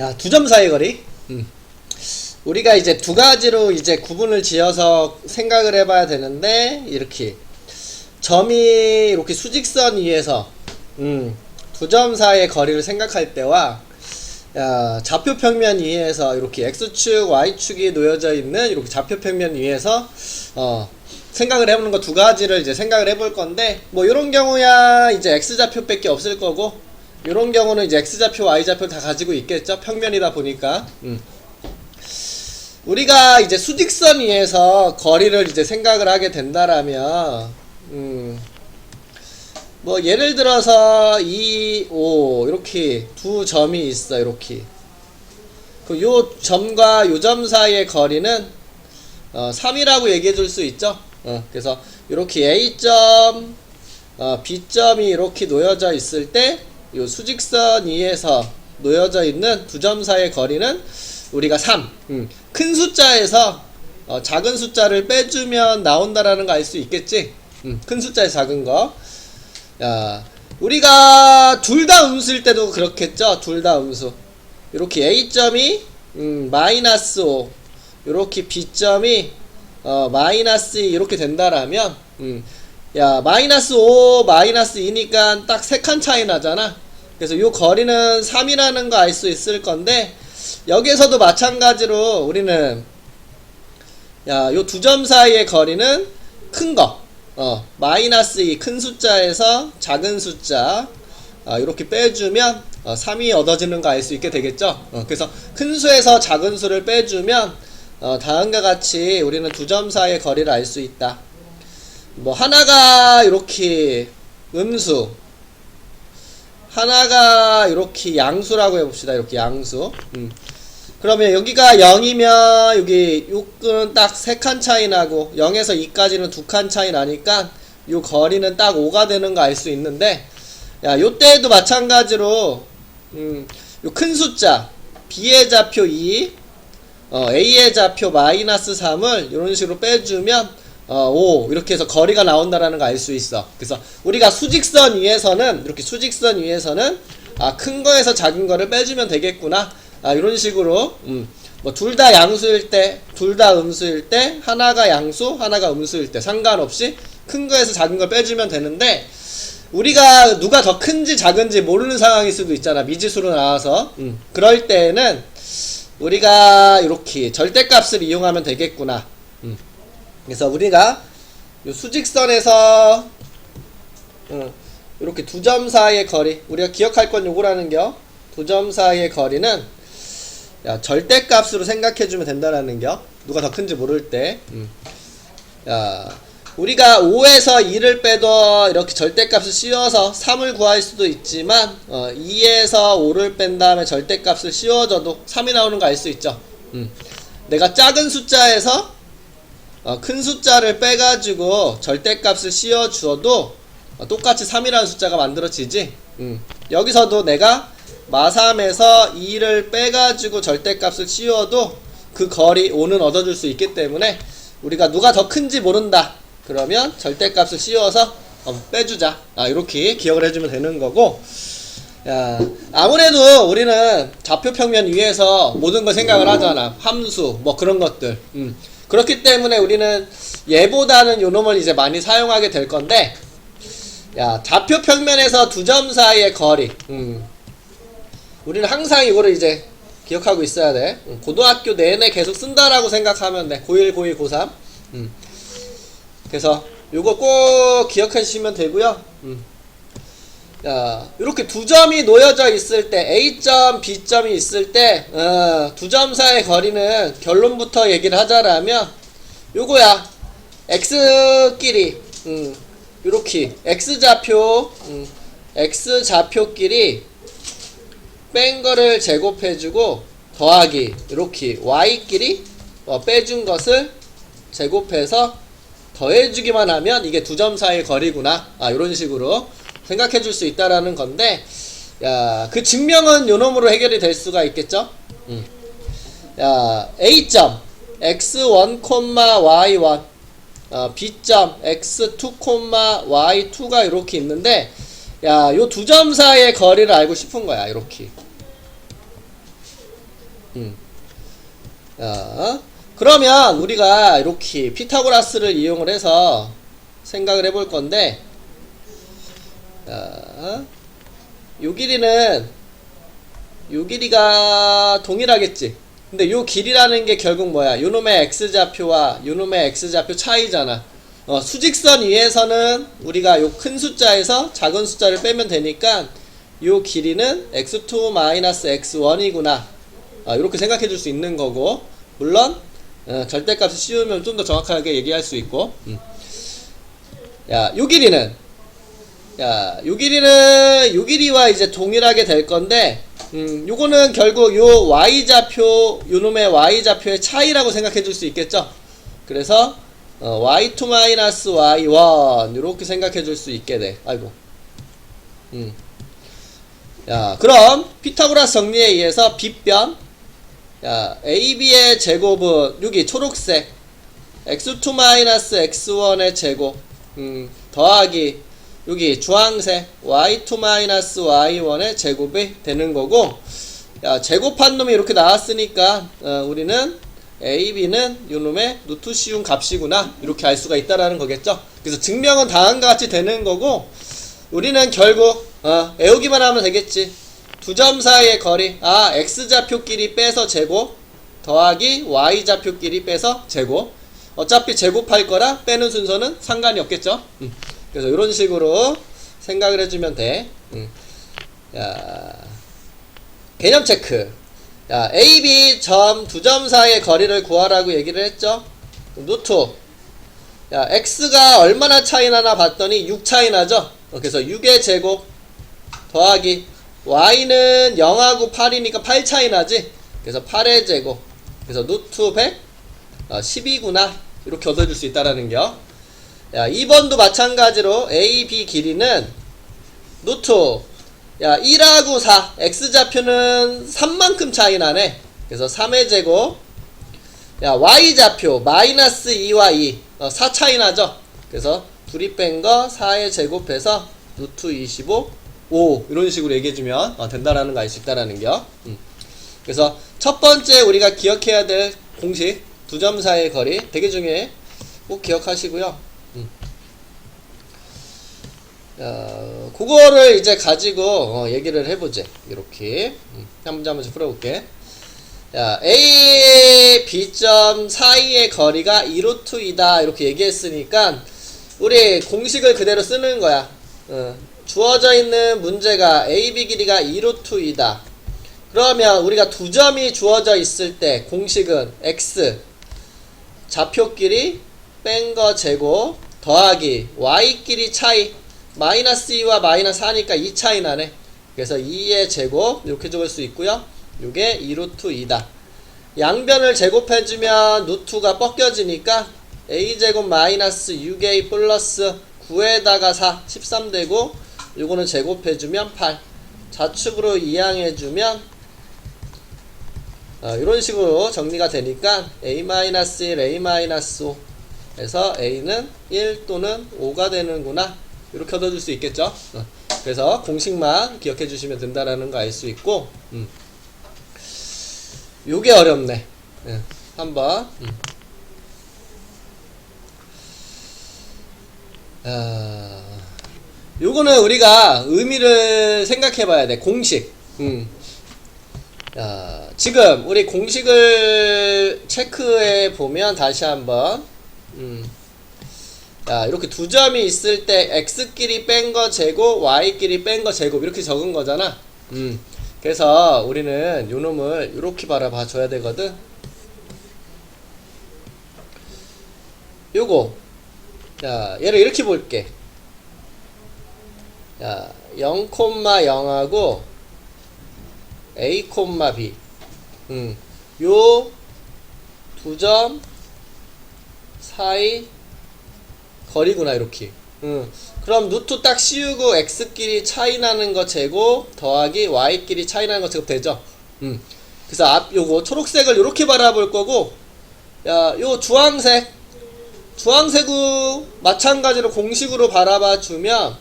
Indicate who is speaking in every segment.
Speaker 1: 야, 두 점 사이 거리. 우리가 이제 두 가지로 이제 구분을 지어서 생각을 해봐야 되는데, 이렇게 점이 이렇게 수직선 위에서 두 점 사이의 거리를 생각할 때와, 좌표 평면 위에서 이렇게 x축, y축이 놓여져 있는 이렇게 좌표 평면 위에서 생각을 해보는 거 두 가지를 이제 생각을 해볼 건데, 뭐 이런 경우야 이제 x좌표밖에 없을 거고, 이런 경우는 이제 x좌표, y좌표 다 가지고 있겠죠. 평면이다 보니까. 우리가 이제 수직선 위에서 거리를 이제 생각을 하게 된다라면, 뭐 예를 들어서 2, 5 이렇게 두 점이 있어. 이렇게 그 요 점과 요 점 사이의 거리는 3이라고 얘기해 줄 수 있죠. 그래서 이렇게 A점, B점이 이렇게 놓여져 있을 때 요 수직선 위에서 놓여져 있는 두 점 사이의 거리는 우리가 3. 큰 숫자에서 작은 숫자를 빼주면 나온다라는 거 알 수 있겠지? 큰 숫자에서 작은 거. 우리가 둘 다 음수일 때도 그렇겠죠? 둘 다 음수. 이렇게 A점이 마이너스 5, 이렇게 B점이 마이너스 2 이렇게 된다라면, 마이너스 5, 마이너스 2니까 딱 3칸 차이 나잖아. 그래서 요 거리는 3이라는 거 알 수 있을 건데, 여기에서도 마찬가지로 우리는 요 두 점 사이의 거리는 큰 거, 마이너스 2 큰 숫자에서 작은 숫자 이렇게 빼주면 3이 얻어지는 거 알 수 있게 되겠죠. 그래서 큰 수에서 작은 수를 빼주면 다음과 같이 우리는 두 점 사이의 거리를 알 수 있다. 뭐 하나가 이렇게 음수, 하나가 이렇게 양수라고 해봅시다. 이렇게 양수. 그러면 여기가 0이면 여기 6은 딱 3칸 차이 나고, 0에서 2까지는 2칸 차이 나니까 요 거리는 딱 5가 되는 거 알 수 있는데, 요때에도 마찬가지로 요 큰 숫자 B의 좌표 2, A의 좌표 마이너스 3을 이런 식으로 빼주면 5 이렇게 해서 거리가 나온다라는 거 알 수 있어. 그래서 우리가 수직선 위에서는 이렇게 수직선 위에서는 큰 거에서 작은 거를 빼주면 되겠구나. 이런 식으로 뭐 둘 다 양수일 때, 둘 다 음수일 때, 하나가 양수, 하나가 음수일 때 상관없이 큰 거에서 작은 걸 빼주면 되는데, 우리가 누가 더 큰지 작은지 모르는 상황일 수도 있잖아. 미지수로 나와서. 그럴 때는 우리가 이렇게 절대값을 이용하면 되겠구나. 그래서 우리가 요 수직선에서 이렇게 두 점 사이의 거리, 우리가 기억할 건 요거라는 겨. 두 점 사이의 거리는 절대값으로 생각해주면 된다라는 겨. 누가 더 큰지 모를 때. 우리가 5에서 2를 빼도 이렇게 절대값을 씌워서 3을 구할 수도 있지만, 2에서 5를 뺀 다음에 절대값을 씌워줘도 3이 나오는 거 알 수 있죠. 내가 작은 숫자에서 큰 숫자를 빼가지고 절대값을 씌워주어도 똑같이 3이라는 숫자가 만들어지지. 여기서도 내가 마3에서 2를 빼가지고 절대값을 씌워도 그 거리 5는 얻어줄 수 있기 때문에, 우리가 누가 더 큰지 모른다 그러면 절대값을 씌워서 빼주자. 이렇게 기억을 해주면 되는 거고, 아무래도 우리는 좌표 평면 위에서 모든 걸 생각을 하잖아. 함수 뭐 그런 것들. 그렇기 때문에 우리는 얘보다는 요 놈을 이제 많이 사용하게 될 건데, 좌표 평면에서 두 점 사이의 거리. 우리는 항상 이거를 이제 기억하고 있어야 돼. 고등학교 내내 계속 쓴다라고 생각하면 돼. 고1, 고2, 고3. 그래서 요거 꼭 기억해 주시면 되고요. 이렇게 두 점이 놓여져 있을 때, A점, B점이 있을 때, 두 점 사이의 거리는 결론부터 얘기를 하자라면 요거야. X끼리, 요렇게 X좌표끼리 뺀 거를 제곱해주고 더하기, 이렇게 Y끼리 빼준 것을 제곱해서 더해주기만 하면 이게 두 점 사이의 거리구나. 이런 식으로 생각해 줄 수 있다라는 건데, 그 증명은 요 놈으로 해결이 될 수가 있겠죠? A점 x1, y1, B점 x2, y2가 이렇게 있는데, 야, 요 두 점 사이의 거리를 알고 싶은 거야. 이렇게. 자, 그러면 우리가 이렇게 피타고라스를 이용을 해서 생각을 해볼 건데, 자, 요 길이는 요 길이가 동일하겠지. 근데 요 길이라는 게 결국 뭐야? 요놈의 x좌표와 요놈의 x좌표 차이잖아. 수직선 위에서는 우리가 요 큰 숫자에서 작은 숫자를 빼면 되니까 요 길이는 x2 x1이구나. 이렇게 생각해 줄 수 있는 거고, 물론 절대값을 씌우면 좀 더 정확하게 얘기할 수 있고. 야, 요 길이는 요 길이와 이제 동일하게 될 건데, 요거는 결국 요 y좌표, 요놈의 y좌표의 차이라고 생각해 줄 수 있겠죠. 그래서 y2 y1 요렇게 생각해 줄 수 있게 돼. 아이고. 야, 그럼 피타고라스 정리에 의해서 빗변, 야, AB의 제곱은 여기 초록색 x2 x1의 제곱 더하기 여기 주황색 y2 y1의 제곱이 되는 거고, 야, 제곱한 놈이 이렇게 나왔으니까 우리는 AB는 요놈의 루트 씌운 값이구나, 이렇게 알 수가 있다라는 거겠죠. 그래서 증명은 다음과 같이 되는 거고, 우리는 결국 외우기만 하면 되겠지. 두 점 사이의 거리, x좌표끼리 빼서 제곱 더하기 y좌표끼리 빼서 제곱. 어차피 제곱할 거라 빼는 순서는 상관이 없겠죠. 그래서 이런 식으로 생각을 해주면 돼. 야, 개념 체크. 야, A, B 점 두 점 사이의 거리를 구하라고 얘기를 했죠. 루트. 야, X가 얼마나 차이 나나 봤더니 6 차이 나죠. 그래서 6의 제곱 더하기 Y는 0하고 8이니까 8 차이 나지. 그래서 8의 제곱. 그래서 루트 100 12구나. 이렇게 얻어줄 수 있다라는 겨. 야, 2번도 마찬가지로 A, B 길이는 루트, 야, 1하고 4 x좌표는 3만큼 차이 나네. 그래서 3의 제곱. 야, y좌표 마이너스 2와 2 4 차이 나죠. 그래서 둘이 뺀 거 4의 제곱해서 루트 25 5 이런 식으로 얘기해주면 된다라는 거 알 수 있다라는 겨. 그래서 첫 번째 우리가 기억해야 될 공식, 두 점 사이의 거리 되게 중요해. 꼭 기억하시고요. 그거를 이제 가지고 얘기를 해보지. 이렇게 한 문제 한 문제 풀어볼게. 야, A, B점 사이의 거리가 2루트이다 이렇게 얘기했으니까 우리 공식을 그대로 쓰는 거야. 주어져 있는 문제가 A, B 길이가 2루트이다. 그러면 우리가 두 점이 주어져 있을 때 공식은 X 좌표끼리 뺀 거 제곱 더하기 Y끼리 차이 마이너스 2와 마이너스 4니까 2 차이 나네. 그래서 2의 제곱 이렇게 적을 수 있고요. 요게 2루트 2다. 양변을 제곱해주면 루트가 벗겨지니까 a제곱 마이너스 6a 플러스 9에다가 4 13 되고, 요거는 제곱해주면 8 좌측으로 이항해주면 이런 식으로 정리가 되니까 a-1 a-5 해서 a는 1 또는 5가 되는구나, 이렇게 얻어줄 수 있겠죠. 그래서 공식만 기억해 주시면 된다라는 거 알 수 있고, 요게 어렵네. 한번 요거는 우리가 의미를 생각해 봐야 돼. 공식. 지금 우리 공식을 체크해 보면 다시 한번 이렇게 두 점이 있을 때 x끼리 뺀 거 제곱 y끼리 뺀 거 제곱 이렇게 적은 거잖아. 그래서 우리는 요 놈을 이렇게 바라봐 줘야 되거든. 요거 얘를 이렇게 볼게. 0,0하고 a, b 요 두 점 사이 거리구나, 이렇게. 그럼 루트 딱 씌우고 x끼리 차이 나는 거 제곱 더하기 y끼리 차이 나는 거 제곱 되죠. 그래서 요거 초록색을 이렇게 바라볼 거고, 요 주황색도 마찬가지로 공식으로 바라봐 주면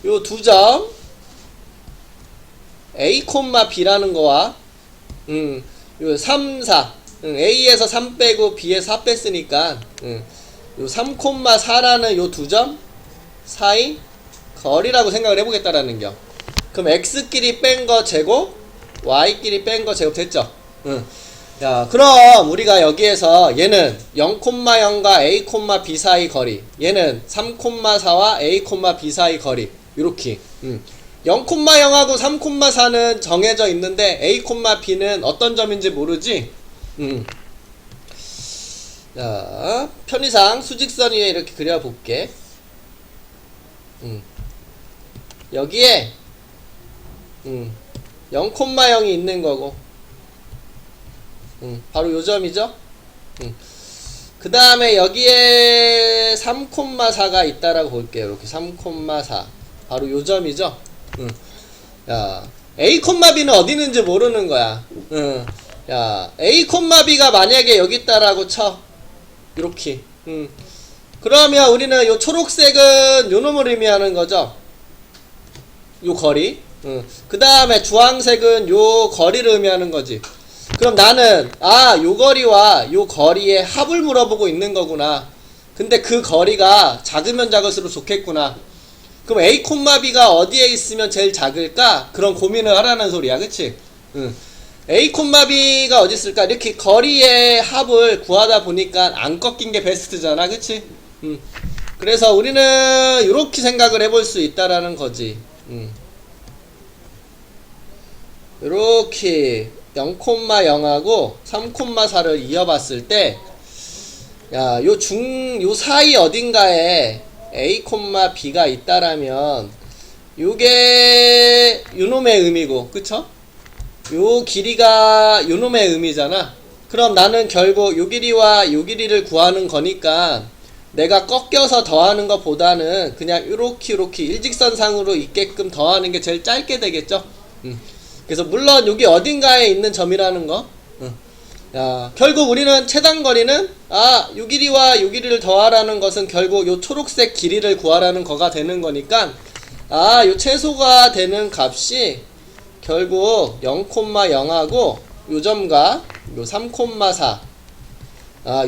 Speaker 1: 요 두 점 A, B라는 거와 요 3, 4 A에서 3 빼고 B에 4 뺐으니까 요 3, 4라는 요 두 점 사이 거리라고 생각을 해보겠다라는 겨. 그럼 X끼리 뺀 거 제곱, Y끼리 뺀 거 제곱 됐죠? 야, 그럼 우리가 여기에서 얘는 0,0과 A, B 사이 거리, 얘는 3,4와 A, B 사이 거리 요렇게 0,0하고 3,4는 정해져 있는데 A, B는 어떤 점인지 모르지? 자, 편의상 수직선 위에 이렇게 그려볼게. 여기에 0,0이 있는 거고 바로 요 점이죠. 그 다음에 여기에 3,4가 있다라고 볼게요. 이렇게 3,4 바로 요 점이죠. 야, A, B는 어디 있는지 모르는 거야. 야, A, B가 만약에 여기 있다라고 쳐. 이렇게. 그러면 우리는 요 초록색은 요 놈을 의미하는 거죠. 요 거리. 그 다음에 주황색은 요 거리를 의미하는 거지. 그럼 나는 요 거리와 요 거리의 합을 물어보고 있는 거구나. 근데 그 거리가 작으면 작을수록 좋겠구나. 그럼 A, B가 어디에 있으면 제일 작을까? 그런 고민을 하라는 소리야. 그치? A, B가 어디 있을까? 이렇게 거리의 합을 구하다 보니까 안 꺾인 게 베스트잖아. 그치? 그래서 우리는 이렇게 생각을 해볼 수 있다라는 거지. 이렇게 0,0하고 3,4를 이어봤을 때, 야, 요 사이 어딘가에 A, B가 있다라면, 요게 요놈의 의미고, 그쵸? 요 길이가 요놈의 의미잖아. 그럼 나는 결국 요 길이와 요 길이를 구하는 거니까, 내가 꺾여서 더하는 것보다는 그냥 요렇게 일직선상으로 있게끔 더하는 게 제일 짧게 되겠죠? 그래서 물론 여기 어딘가에 있는 점이라는 거. 야, 결국 우리는 최단거리는 요 길이와 요 길이를 더하라는 것은 결국 요 초록색 길이를 구하라는 거가 되는 거니까 요 최소가 되는 값이 결국 0,0하고 요 점과 요 3,4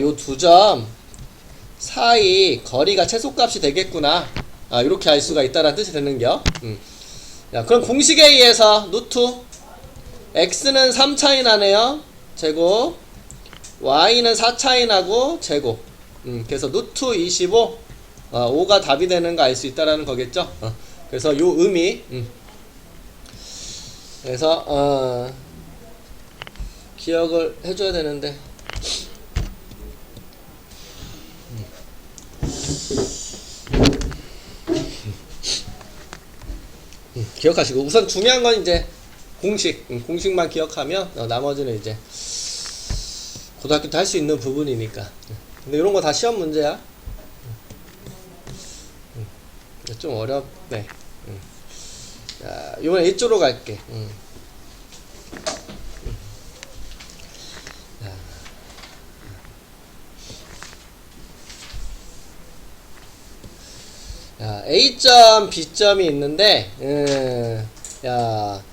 Speaker 1: 요 두 점 사이 거리가 최소값이 되겠구나. 이렇게 알 수가 있다는 뜻이 되는겨. 야, 그럼 공식에 의해서 루트 x는 3 차이 나네요. 제곱 y는 4 차이 나고 제곱. 그래서 루트 25 5가 답이 되는 거 알 수 있다라는 거겠죠. 그래서 요 의미 그래서 기억을 해줘야 되는데 기억하시고 우선 중요한 건 이제 공식만 기억하면 나머지는 이제 고등학교 때 할 수 있는 부분이니까. 근데 이런 거 다 시험 문제야. 좀 어렵네. 자, 이번에 이쪽으로 갈게. 야, A점, B점이 있는데, 야,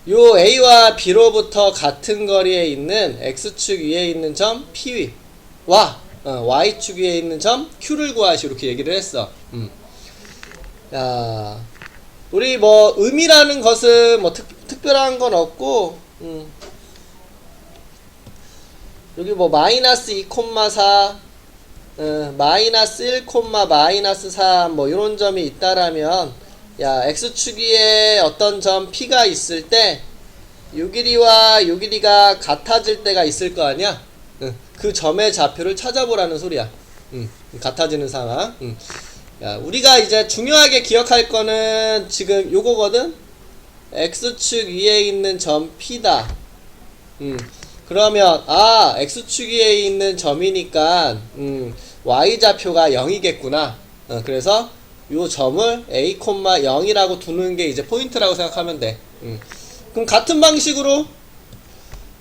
Speaker 1: 요 A와 B로부터 같은 거리에 있는 X축 위에 있는 점 P와 Y축 위에 있는 점 Q를 구하시 이렇게 얘기를 했어. 야, 우리 뭐 의미라는 것은 뭐 특별한 건 없고, 여기 뭐 마이너스 2,4 마이너스 1, 마이너스 3 뭐 이런 점이 있다라면 야 x축 위에 어떤 점 p가 있을 때 요 길이와 요 길이가 같아질 때가 있을 거 아니야. 그 점의 좌표를 찾아보라는 소리야. 같아지는 상황. 야, 우리가 이제 중요하게 기억할 거는 지금 요거거든. x축 위에 있는 점 p다. 그러면 x축 위에 있는 점이니까 y좌표가 0이겠구나. 그래서 요 점을 a, 0이라고 두는 게 이제 포인트라고 생각하면 돼. 그럼 같은 방식으로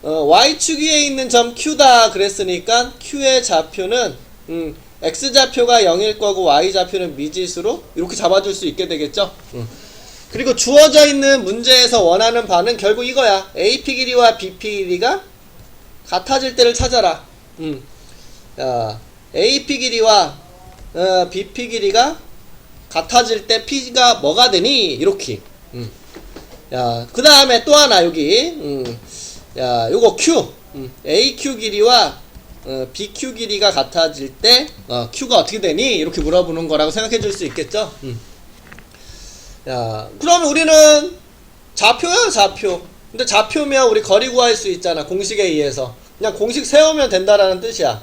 Speaker 1: y축 위에 있는 점 q다 그랬으니까 q의 좌표는 x좌표가 0일 거고 y좌표는 미지수로 이렇게 잡아줄 수 있게 되겠죠. 그리고 주어져 있는 문제에서 원하는 바는 결국 이거야. AP 길이와 BP 길이가 같아질 때를 찾아라. 야, AP 길이와 BP 길이가 같아질 때 P가 뭐가 되니? 이렇게. 야, 그 다음에 또 하나 여기. 야, 요거 Q. AQ 길이와 BQ 길이가 같아질 때 Q가 어떻게 되니? 이렇게 물어보는 거라고 생각해 줄 수 있겠죠? 야, 그러면 우리는 좌표야, 좌표. 근데 좌표면 우리 거리 구할 수 있잖아. 공식에 의해서. 그냥 공식 세우면 된다라는 뜻이야.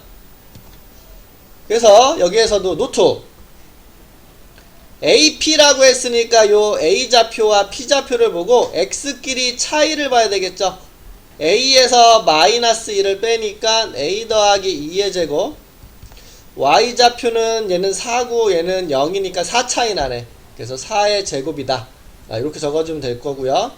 Speaker 1: 그래서 여기에서도 노트. AP라고 했으니까 요 A좌표와 P좌표를 보고 X끼리 차이를 봐야 되겠죠. A에서 마이너스 1을 빼니까 A 더하기 2의 제곱. Y좌표는 얘는 4고 얘는 0이니까 4 차이 나네. 그래서 4의 제곱이다. 이렇게 적어주면 될 거고요.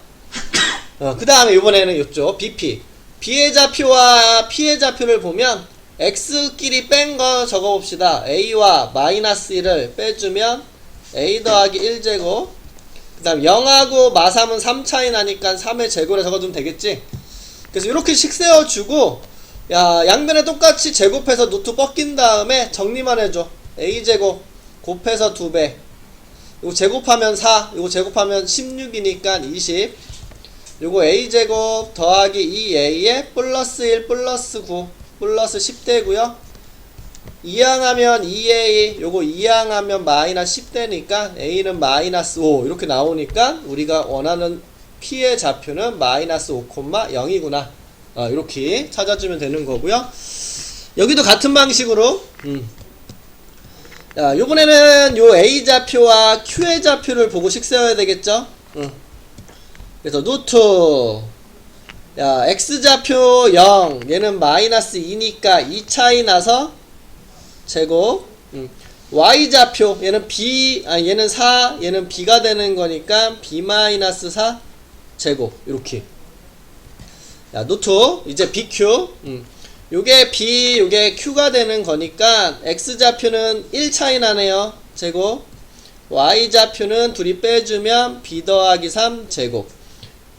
Speaker 1: 그 다음에 이번에는 이쪽 BP. B의 좌표와 P의 좌표를 보면 X끼리 뺀 거 적어봅시다. A와 마이너스 1을 빼주면 A 더하기 1제곱. 그 다음 0하고 마3은 3 차이 나니까 3의 제곱을 적어주면 되겠지. 그래서 이렇게 식 세워주고, 야, 양변에 똑같이 제곱해서 노트 뻗긴 다음에 정리만 해줘. A제곱 곱해서 2배. 요거 제곱하면 4, 요거 제곱하면 16이니까 20. 요거 A제곱 더하기 2A에 플러스 1 플러스 9 플러스 10대고요. 이항하면 2A, 요거 이항하면 마이너스 10대니까 A는 마이너스 5 이렇게 나오니까 우리가 원하는 P의 좌표는 마이너스 5,0이구나. 이렇게 찾아주면 되는 거고요. 여기도 같은 방식으로 자, 요번에는 요 A좌표와 Q의 좌표를 보고 식 세워야 되겠죠. 그래서 노트. 야, X좌표 0, 얘는 마이너스 2니까 2 차이 나서 제곱. Y좌표, 얘는 얘는 4, 얘는 B가 되는 거니까 B 마이너스 4 제곱. 이렇게. 야, 노트. 이제 BQ. 요게 B, 요게 Q가 되는 거니까 X좌표는 1 차이 나네요. 제곱. Y좌표는 둘이 빼주면 B 더하기 3 제곱.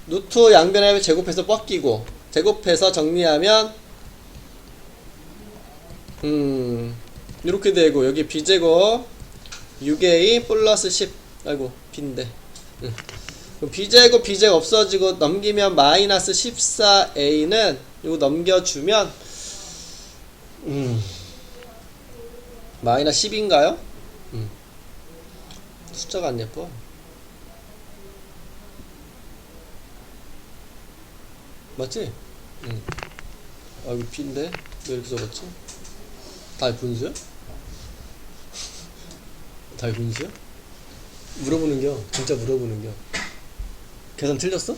Speaker 1: 노트 양변에 제곱해서 뻗기고 제곱해서 정리하면 이렇게 되고 여기 B제곱 6A 플러스 10 아이고 B인데 B제곱 B제곱 없어지고 넘기면 마이너스 14A는 이거 넘겨주면 마이너스 10인가요? 숫자가 안 예뻐. 맞지? 아, 여기 B인데? 왜 이렇게 적었지? 다 분수야? 다 분수야? 물어보는겨. 진짜 물어보는겨. 계산 틀렸어?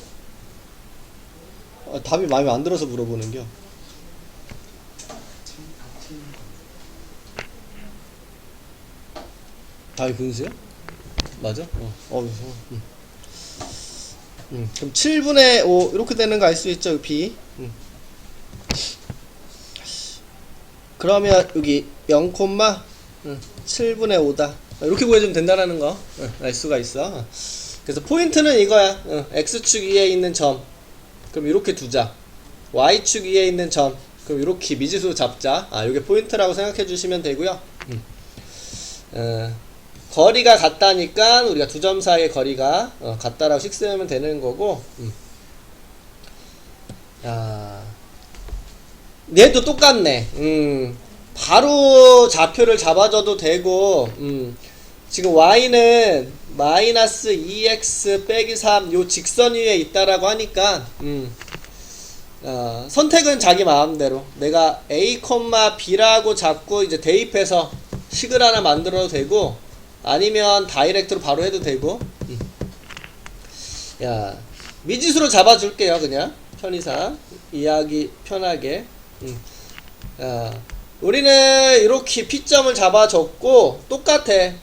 Speaker 1: 답이 마음에 안 들어서 물어보는겨. 다 분수야? 맞아? 그럼 7분의 5 이렇게 되는 거 알 수 있죠? B. 그러면 여기 0,7분의 5다. 이렇게 구해주면 된다는 거 알 수가 있어. 그래서 포인트는 이거야. X축 위에 있는 점. 그럼 이렇게 두자. Y축 위에 있는 점. 그럼 이렇게 미지수 잡자. 이게 포인트라고 생각해 주시면 되고요. 거리가 같다니까 우리가 두 점 사이의 거리가 같다라고 식 세우면 되는 거고. 야, 얘도 똑같네. 바로 좌표를 잡아줘도 되고. 지금 y는 마이너스 2x 빼기 3 요 직선 위에 있다라고 하니까 선택은 자기 마음대로 내가 a, b라고 잡고 이제 대입해서 식을 하나 만들어도 되고 아니면 다이렉트로 바로 해도 되고. 야, 미지수로 잡아줄게요. 그냥 편의상 이해하기 편하게. 야, 우리는 이렇게 P점을 잡아줬고 똑같아.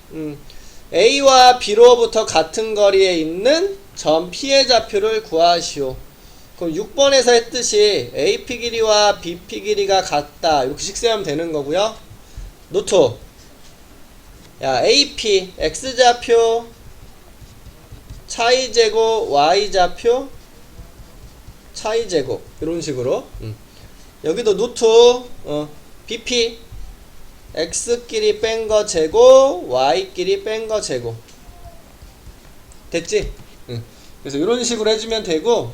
Speaker 1: A와 B로부터 같은 거리에 있는 점 P의 좌표를 구하시오. 그럼 6번에서 했듯이 AP 길이와 BP 길이가 같다 이렇게 식 세우면 되는 거고요. 노트. 야, AP x좌표 차이제곱 y좌표 차이제곱 이런 식으로. 여기도 노트 BP x끼리 뺀 거 제곱 y끼리 뺀 거 제곱 됐지? 그래서 이런 식으로 해주면 되고.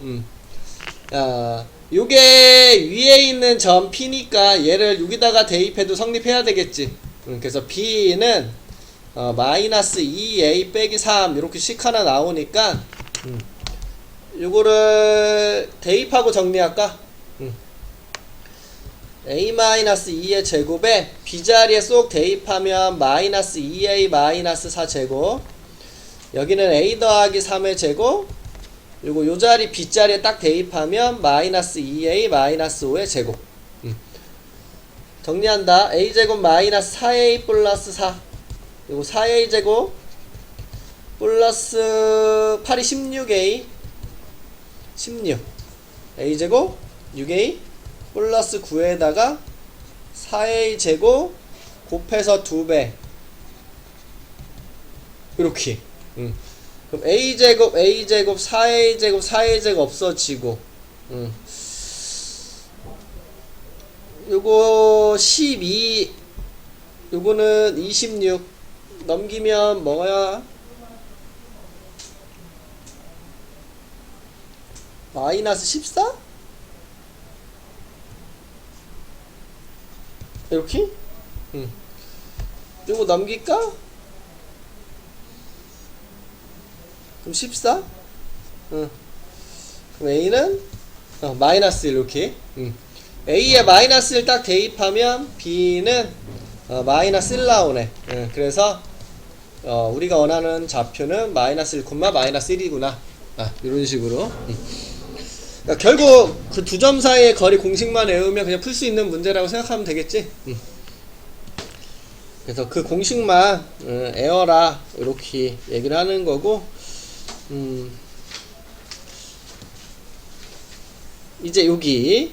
Speaker 1: 요게 위에 있는 점 P니까 얘를 여기다가 대입해도 성립해야 되겠지. 그래서 B는 마이너스 2A 빼기 3 이렇게 식 하나 나오니까 요거를 대입하고 정리할까? A-2의 제곱에 B자리에 쏙 대입하면 마이너스 2A 마이너스 4제곱, 여기는 A 더하기 3의 제곱, 그리고 요 자리 B자리에 딱 대입하면 마이너스 2A 마이너스 5의 제곱. 정리한다. A제곱 마이너스 4A 플러스 4, 그리고 4A 제곱 플러스 8이 16A 16 A제곱 6A 플러스 9에다가 4A 제곱 곱해서 2배 이렇게. 그럼 A제곱 A제곱 4A제곱 4A제곱 없어지고, 요거 12, 요거는 26 넘기면 뭐야? 마이너스 14? 이렇게? 요거 넘길까? 그럼 14? 그럼 A는 마이너스 1 이렇게. A에 마이너스 1 딱 대입하면 B는 마이너스 1 나오네. 그래서 우리가 원하는 좌표는 마이너스 1, 마이너스 1이구나. 이런 식으로. 그러니까 결국 그 두 점 사이의 거리 공식만 외우면 그냥 풀 수 있는 문제라고 생각하면 되겠지. 그래서 그 공식만 외워라 이렇게 얘기를 하는 거고. 이제 여기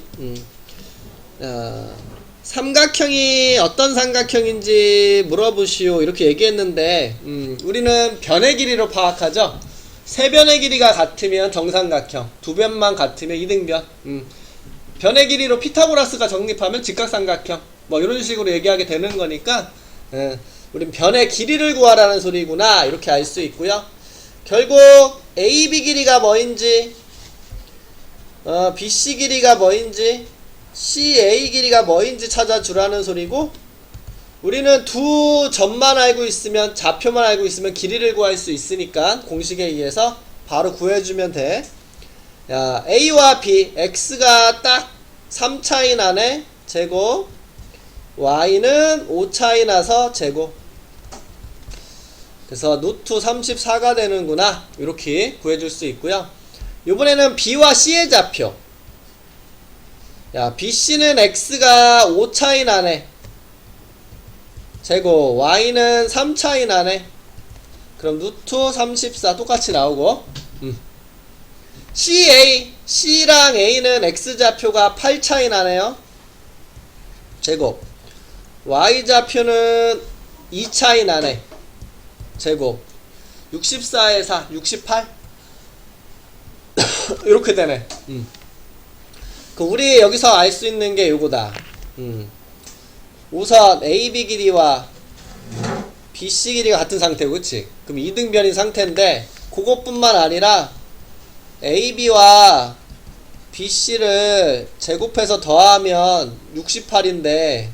Speaker 1: 삼각형이 어떤 삼각형인지 물어보시오 이렇게 얘기했는데, 우리는 변의 길이로 파악하죠. 세 변의 길이가 같으면 정삼각형, 두 변만 같으면 이등변. 변의 길이로 피타고라스가 정립하면 직각삼각형, 뭐 이런 식으로 얘기하게 되는 거니까 우린 변의 길이를 구하라는 소리구나 이렇게 알 수 있고요. 결국 AB 길이가 뭐인지, BC 길이가 뭐인지, CA 길이가 뭐인지 찾아주라는 소리고, 우리는 두 점만 알고 있으면, 좌표만 알고 있으면 길이를 구할 수 있으니까 공식에 의해서 바로 구해주면 돼. 야, A와 B, X가 딱 3 차이 나네 제곱, Y는 5 차이 나서 제곱. 그래서 노트 34가 되는구나 이렇게 구해줄 수 있고요. 이번에는 B와 C의 좌표. 야, BC는 X가 5 차이 나네 제곱, Y는 3 차이 나네. 그럼 노트 34 똑같이 나오고. C랑 A는 X좌표가 8 차이 나네요 제곱, Y좌표는 2 차이 나네 제곱, 64에 4, 68 이렇게 되네. 그 우리 여기서 알 수 있는 게 요거다. 우선 AB 길이와 BC 길이가 같은 상태고, 그치? 그럼 이등변인 상태인데, 그것뿐만 아니라 AB와 BC를 제곱해서 더하면 68인데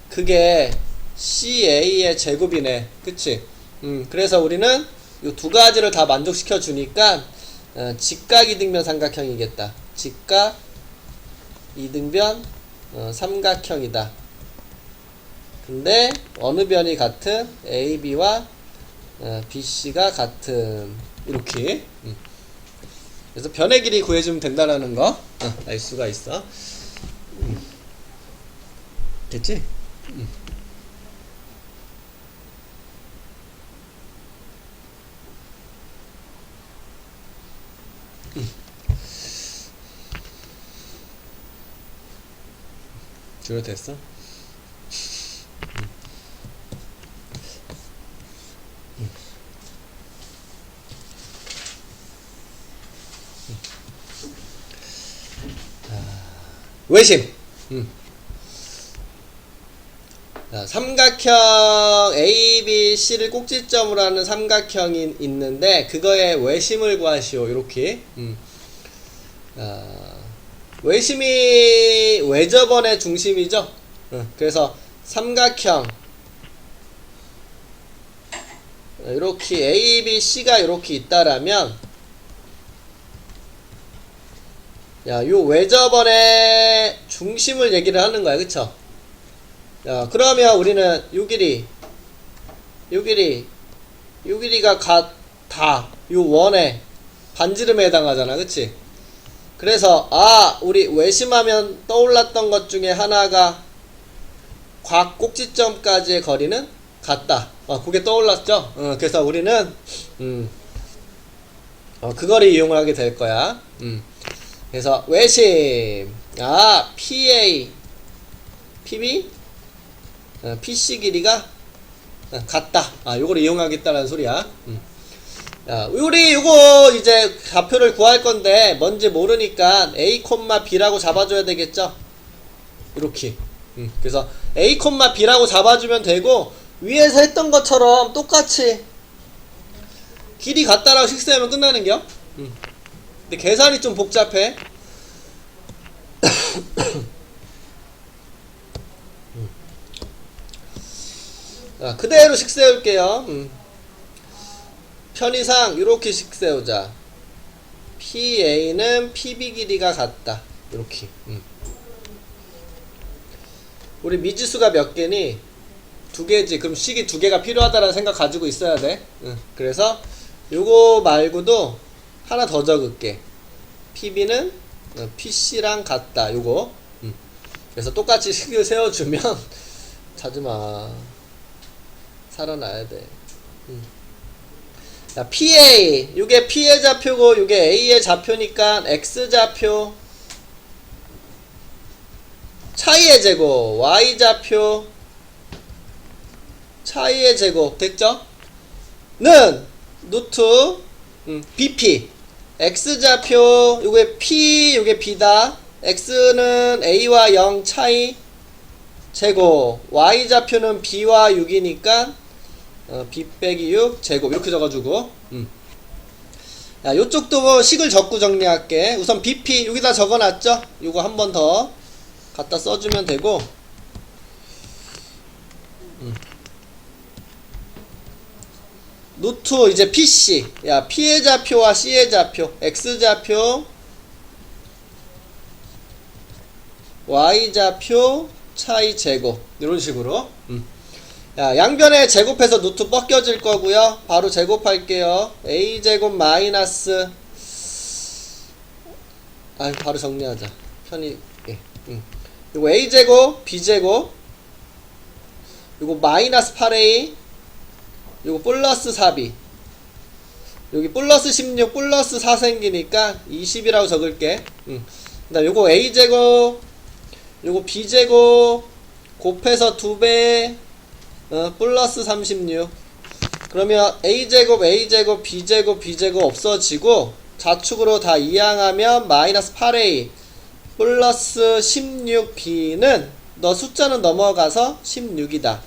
Speaker 1: 그게 CA의 제곱이네, 그치? 그래서 우리는 이 두 가지를 다 만족시켜 주니까 직각 이등변 삼각형이겠다. 직각 이등변 삼각형이다. 근데 어느 변이 같은? AB와 BC가 같은. 이렇게. 그래서 변의 길이 구해주면 된다라는 거 알 수가 있어. 됐지? 준비됐어? 외심. 자, 삼각형 ABC를 꼭지점으로 하는 삼각형이 있는데 그거의 외심을 구하시오. 이렇게. 외심이 외접원의 중심이죠. 그래서 삼각형 이렇게 ABC가 이렇게 있다라면, 야, 요 외접원의 중심을 얘기를 하는 거야. 그쵸? 야, 그러면 우리는 요 길이가 같다. 요 원의 반지름에 해당하잖아. 그치? 그래서, 우리 외심하면 떠올랐던 것 중에 하나가 곽 꼭지점까지의 거리는 같다. 그게 떠올랐죠? 그래서 우리는, 그거를 이용을 하게 될 거야. 그래서 외심, PA, PB, PC 길이가 같다. 요거를 이용하겠다는 소리야. 우리 요거 이제 좌표를 구할 건데 뭔지 모르니까 A, B라고 잡아줘야 되겠죠? 이렇게. 그래서 A, B라고 잡아주면 되고, 위에서 했던 것처럼 똑같이 길이 같다라고 식스하면 끝나는겨? 근데 계산이 좀 복잡해. 그대로 식 세울게요. 편의상 이렇게 식 세우자. PA는 PB 길이가 같다. 이렇게. 우리 미지수가 몇 개니? 2개지. 그럼 식이 2개가 필요하다라는 생각 가지고 있어야 돼. 그래서 요거 말고도 하나 더 적을게. PB는 PC랑 같다. 요거. 그래서 똑같이 식을 세워주면 자지마. 살아나야 돼. 자, PA. 요게 P의 좌표고 요게 A의 좌표니까 X좌표 차이의 제곱, Y좌표 차이의 제곱 됐죠? 는 루트 BP. X좌표 요게 P 요게 B다. X는 A와 0 차이 제곱, Y좌표는 B와 6이니까 B 빼기 6 제곱 이렇게 적어주고. 야, 요쪽도 뭐 식을 적고 정리할게. 우선 BP 여기다 적어놨죠? 요거 한 번 더 갖다 써주면 되고, 노트 이제 PC. 야, P의 좌표와 C의 좌표, X좌표 Y좌표 차이 제곱 이런 식으로. 야, 양변에 제곱해서 노트 벗겨질 거고요. 바로 제곱할게요. A제곱 마이너스, 바로 정리하자. 편히. 요거 A제곱 B제곱 요거 마이너스 8A 요거 플러스 4B 여기 플러스 16 플러스 4 생기니까 20이라고 적을게. 그다음 요거 A제곱 요거 B제곱 곱해서 2배 플러스 36. 그러면 A제곱 A제곱 B제곱 B제곱 없어지고 좌측으로 다 이항하면 마이너스 8A 플러스 16B는 너 숫자는 넘어가서 16이다.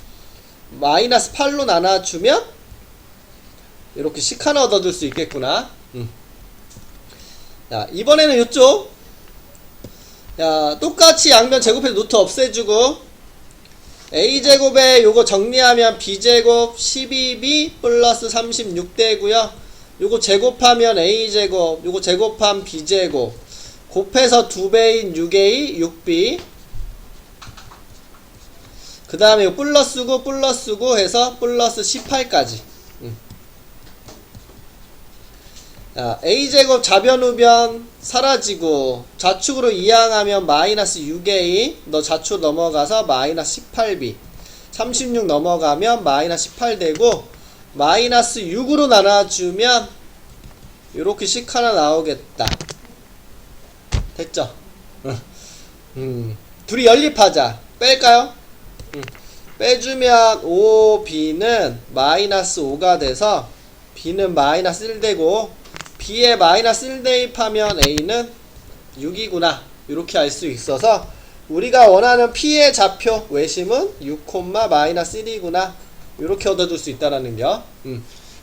Speaker 1: 마이너스 8로 나눠주면 이렇게 식 하나 얻어줄 수 있겠구나. 자, 이번에는 이쪽. 야, 똑같이 양변 제곱해서 노트 없애주고 A제곱에 요거 정리하면 B제곱 12B 플러스 36 되고요. 요거 제곱하면 A제곱 요거 제곱하면 B제곱 곱해서 2배인 6A 6B 그 다음에 요 플러스고 플러스고 해서 플러스 18까지. A제곱 좌변 우변 사라지고 좌측으로 이항하면 마이너스 6A 너 좌측 넘어가서 마이너스 18B 36 넘어가면 마이너스 18 되고 마이너스 6으로 나눠주면 요렇게 식 하나 나오겠다. 됐죠? 둘이 연립하자. 뺄까요? 빼주면 5B는 마이너스 5가 돼서 B는 마이너스 1 되고 B에 마이너스 1 대입하면 A는 6이구나. 이렇게 알 수 있어서 우리가 원하는 P의 좌표 외심은 6, 마이너스 1이구나 이렇게 얻어둘 수 있다라는 거.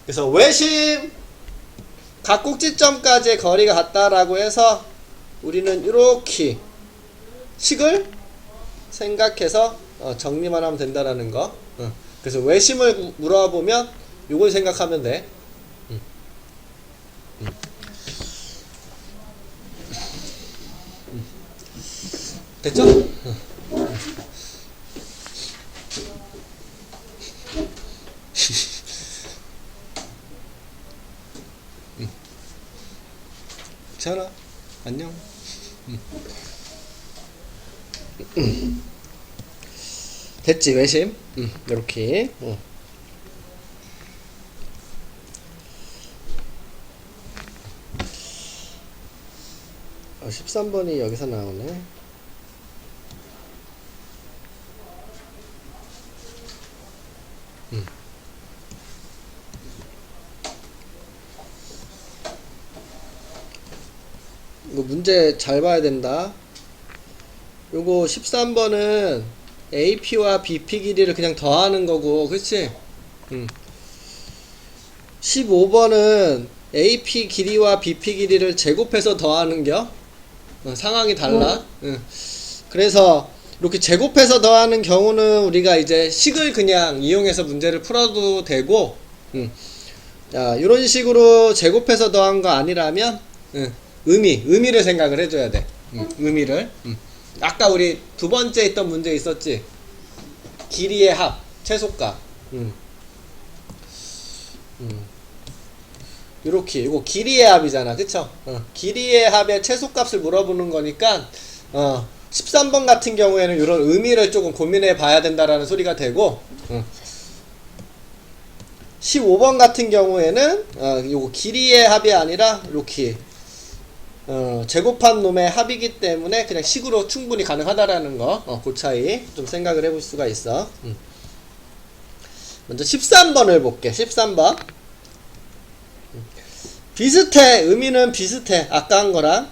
Speaker 1: 그래서 외심 각 꼭지점까지의 거리가 같다라고 해서 우리는 이렇게 식을 생각해서 정리만 하면 된다라는 거. 그래서 외심을 물어보면 요걸 생각하면 돼. 됐죠? 괜찮아. 안녕. 됐지, 외심. 이렇게. 13번이 여기서 나오네. 이거 문제 잘 봐야 된다. 요거 13번은 AP와 BP 길이를 그냥 더하는 거고, 그치? 15번은 AP 길이와 BP 길이를 제곱해서 더하는 겨. 상황이 달라. 그래서 이렇게 제곱해서 더하는 경우는 우리가 이제 식을 그냥 이용해서 문제를 풀어도 되고, 자, 이런 식으로 제곱해서 더한 거 아니라면, 의미를 생각을 해줘야 돼. 의미를. 아까 우리 두 번째 있던 문제 있었지? 길이의 합, 최소값. 요렇게, 이거 길이의 합이잖아. 그쵸? 길이의 합의 최소값을 물어보는 거니까, 13번 같은 경우에는 이런 의미를 조금 고민해 봐야 된다라는 소리가 되고, 15번 같은 경우에는, 요거 길이의 합이 아니라, 이렇게, 제곱한 놈의 합이기 때문에 그냥 식으로 충분히 가능하다라는 거, 그 차이 좀 생각을 해볼 수가 있어. 먼저 13번을 볼게. 13번. 비슷해. 의미는 비슷해. 아까 한 거랑.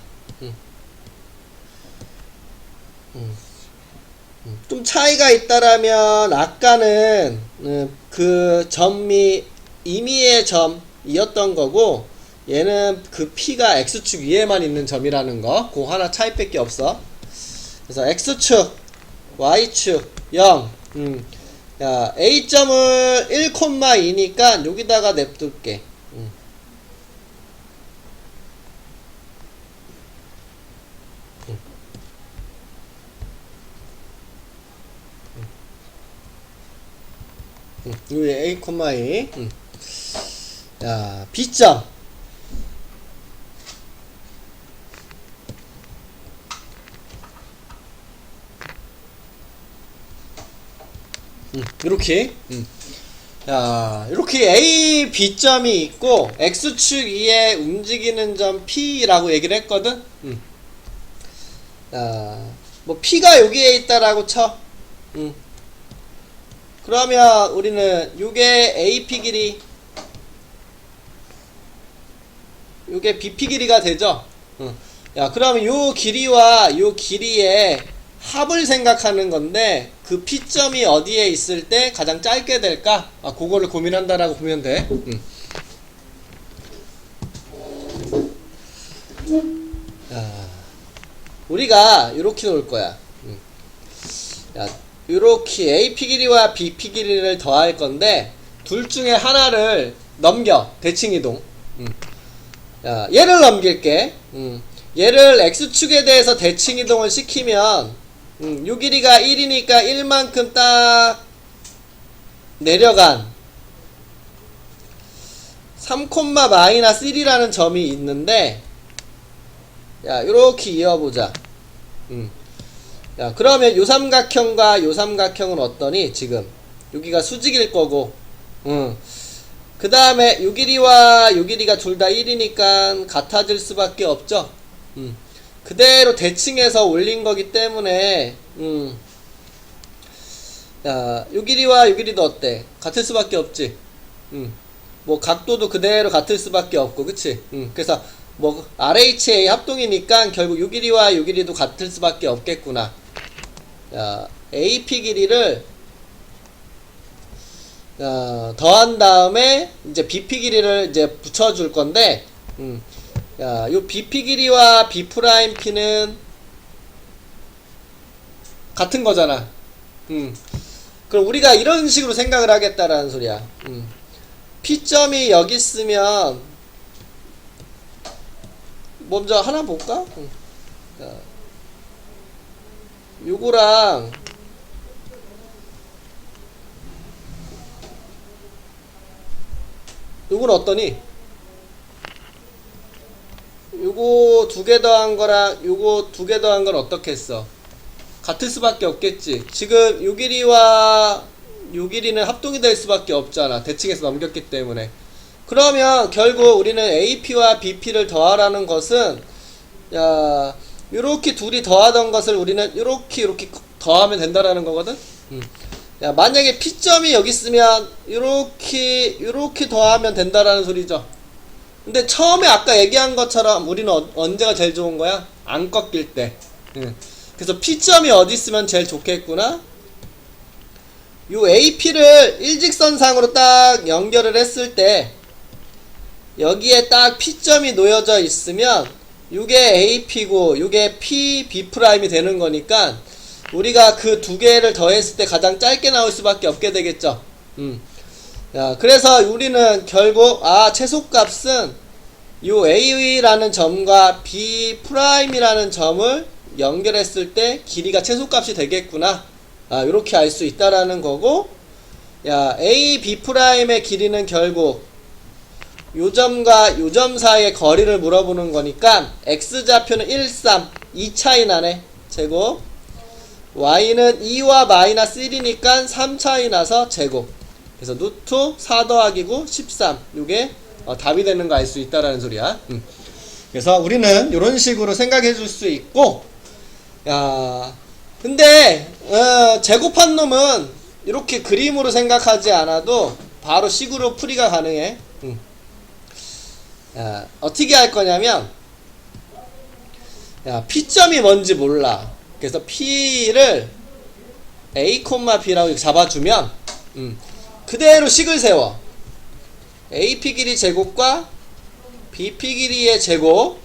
Speaker 1: 좀 차이가 있다라면, 아까는, 그 점이 임의의 점이었던 거고, 얘는 그 P가 X축 위에만 있는 점이라는 거. 그 하나 차이밖에 없어. 그래서 X축, Y축, 0. 야, A점을 1,2니까 여기다가 냅둘게. 위에 A,2. 야, B점. 이렇게. 자, 이렇게 A, B점이 있고 X축 위에 움직이는 점 P라고 얘기를 했거든. 자, 뭐 P가 여기에 있다라고 쳐. 그러면 우리는 요게 AP 길이, 요게 BP 길이가 되죠. 야, 그러면 요 길이와 요 길이의 합을 생각하는 건데, 그 P점이 어디에 있을 때 가장 짧게 될까? 그거를 고민한다라고 보면 돼. 우리가 요렇게 놓을 거야. 야, 요렇게 AP 길이와 BP 길이를 더할 건데, 둘 중에 하나를 넘겨. 대칭 이동. 야, 얘를 넘길게. 얘를 X축에 대해서 대칭 이동을 시키면, 요 길이가 1이니까 1만큼 딱 내려간 3, 마이너스 1이라는 점이 있는데, 야, 요렇게 이어보자. 야, 그러면 요 삼각형과 요 삼각형은 어떠니? 지금 여기가 수직일 거고, 그 다음에 요 길이와 요 길이가 둘 다 1이니까 같아질 수밖에 없죠. 그대로 대칭해서 올린 거기 때문에, 야, 요 길이와 요 길이도 어때? 같을 수밖에 없지. 뭐 각도도 그대로 같을 수밖에 없고, 그치? 그래서 뭐 RHA 합동이니까 결국 요 길이와 요 길이도 같을 수밖에 없겠구나. 자, AP 길이를 더한 다음에 이제 BP 길이를 이제 붙여줄 건데, 야, 요 BP 길이와 B 프라임 P는 같은 거잖아. 그럼 우리가 이런 식으로 생각을 하겠다라는 소리야. P점이 여기 있으면 먼저 하나 볼까? 자, 요거랑 요건 어떠니? 요거 두 개 더한 거랑 요거 두 개 더한 건 어떻게 했어? 같을 수밖에 없겠지. 지금 요 길이와 요 길이는 합동이 될 수밖에 없잖아. 대칭해서 넘겼기 때문에. 그러면 결국 우리는 AP와 BP를 더하라는 것은, 야, 요렇게 둘이 더하던 것을 우리는 요렇게 더하면 된다라는 거거든. 야, 만약에 P점이 여기 있으면 요렇게 더하면 된다라는 소리죠. 근데 처음에 아까 얘기한 것처럼 우리는 언제가 제일 좋은 거야? 안 꺾일 때. 그래서 P점이 어디 있으면 제일 좋겠구나. 요 AP를 일직선상으로 딱 연결을 했을 때 여기에 딱 P점이 놓여져 있으면 요게 AP고 요게 B 프라임이 되는 거니까 우리가 그 두 개를 더했을 때 가장 짧게 나올 수밖에 없게 되겠죠. 야, 그래서 우리는 결국 최소값은 요 A라는 점과 B 프라임이라는 점을 연결했을 때 길이가 최소값이 되겠구나. 요렇게 알 수 있다라는 거고, 야, A, B 프라임의 길이는 결국 요 점과 요 점 사이의 거리를 물어보는 거니까 X좌표는 1, 3, 2 차이 나네. 제곱. Y는 2와 마이너스 1이니까 3 차이 나서 제곱. 그래서 루트 4 더하기고 13. 요게 답이 되는 거 알 수 있다라는 소리야. 그래서 우리는 요런 식으로 생각해 줄 수 있고, 야, 근데 제곱한 놈은 이렇게 그림으로 생각하지 않아도 바로 식으로 풀이가 가능해. 야, 어떻게 할 거냐면, 야, P점이 뭔지 몰라. 그래서 P를 A, B라고 잡아주면 그대로 식을 세워. AP 길이 제곱과 BP 길이의 제곱은,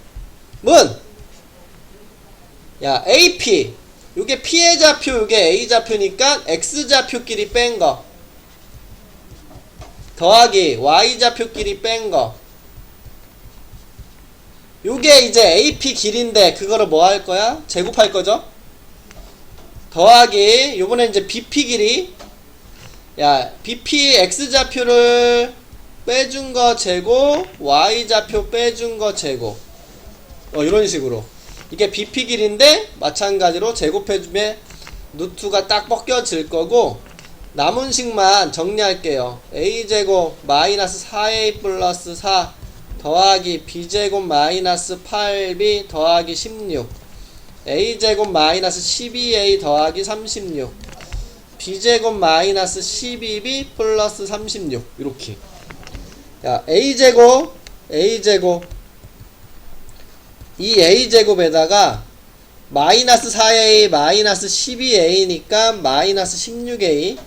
Speaker 1: 야, AP 요게 P의 좌표 요게 A 좌표니까 X 좌표끼리 뺀거 더하기 Y 좌표끼리 뺀거, 요게 이제 AP 길이인데 그거를 뭐 할 거야? 제곱할 거죠? 더하기 요번에 이제 BP 길이, 야, BP X 좌표를 빼준 거 제곱, Y 좌표 빼준 거 제곱. 이런 식으로. 이게 BP 길인데 마찬가지로 제곱해주면 루트가 딱 벗겨질 거고, 남은 식만 정리할게요. A제곱 마이너스 4A 플러스 4 더하기 B제곱 마이너스 8B 더하기 16, A제곱 마이너스 12A 더하기 36, B제곱 마이너스 12B 플러스 36. 이렇게. 야, A제곱 이 A제곱에다가 마이너스 4A 마이너스 12A니까 마이너스 16A.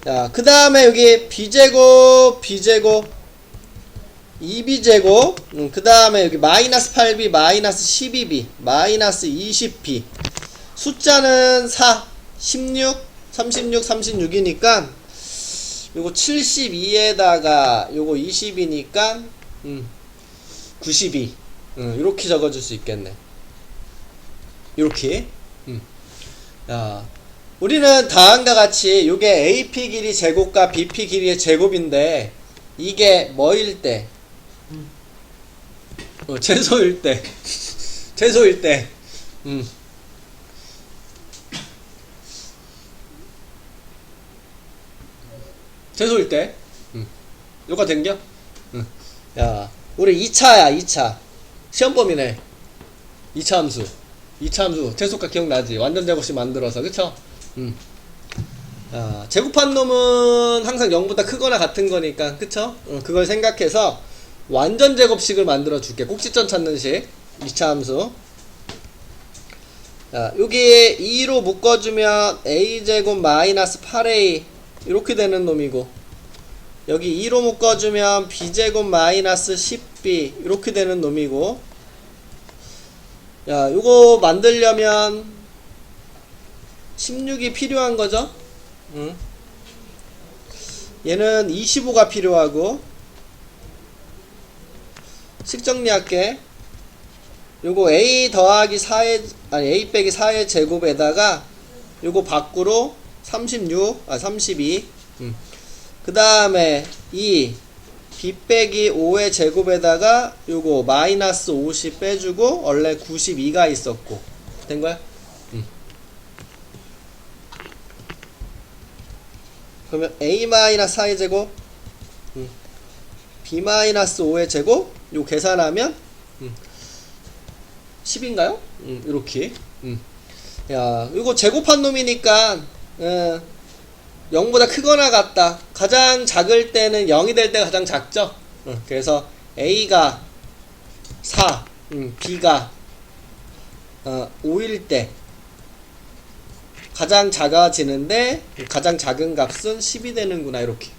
Speaker 1: 자, 그 다음에 여기 B제곱 2B제곱, 그 다음에 여기 마이너스 8B 마이너스 12B 마이너스 20B, 숫자는 4, 16, 36, 36이니까 요거 72에다가 요거 20이니까 92. 이렇게 적어줄 수 있겠네. 이렇게. 야, 우리는 다음과 같이 요게 AP 길이 제곱과 BP 길이의 제곱인데 이게 뭐일 때? 최소일 때. 최소일 때. 최소일 때. 요거 된겨? 야, 우리 2차야, 2차. 시험범위네. 2차 함수. 2차 함수. 최소값 기억나지? 완전 제곱식 만들어서. 그쵸? 제곱한 놈은 항상 0보다 크거나 같은 거니까. 그쵸? 그걸 생각해서 완전 제곱식을 만들어 줄게. 꼭지점 찾는 식. 2차 함수. 자, 여기에 2로 묶어주면 a제곱 마이너스 8a 이렇게 되는 놈이고, 여기 2로 묶어주면 b제곱 마이너스 10b 이렇게 되는 놈이고, 야, 요거 만들려면 16이 필요한 거죠? 응. 얘는 25가 필요하고, 식 정리할게. 요거 a 더하기 4의 a 빼기 4의 제곱에다가 요거 밖으로 32 그 다음에 2 b 빼기 5의 제곱에다가 요거 마이너스 50 빼주고 원래 92가 있었고 된거야? 그러면 a 마이너스 4의 제곱 b 마이너스 5의 제곱 요 계산하면 10인가요? 이렇게. 야, 이거 제곱한 놈이니까 0보다 크거나 같다. 가장 작을 때는 0이 될 때가 가장 작죠. 그래서 A가 4, B가 5일 때 가장 작아지는데 가장 작은 값은 10이 되는구나. 이렇게.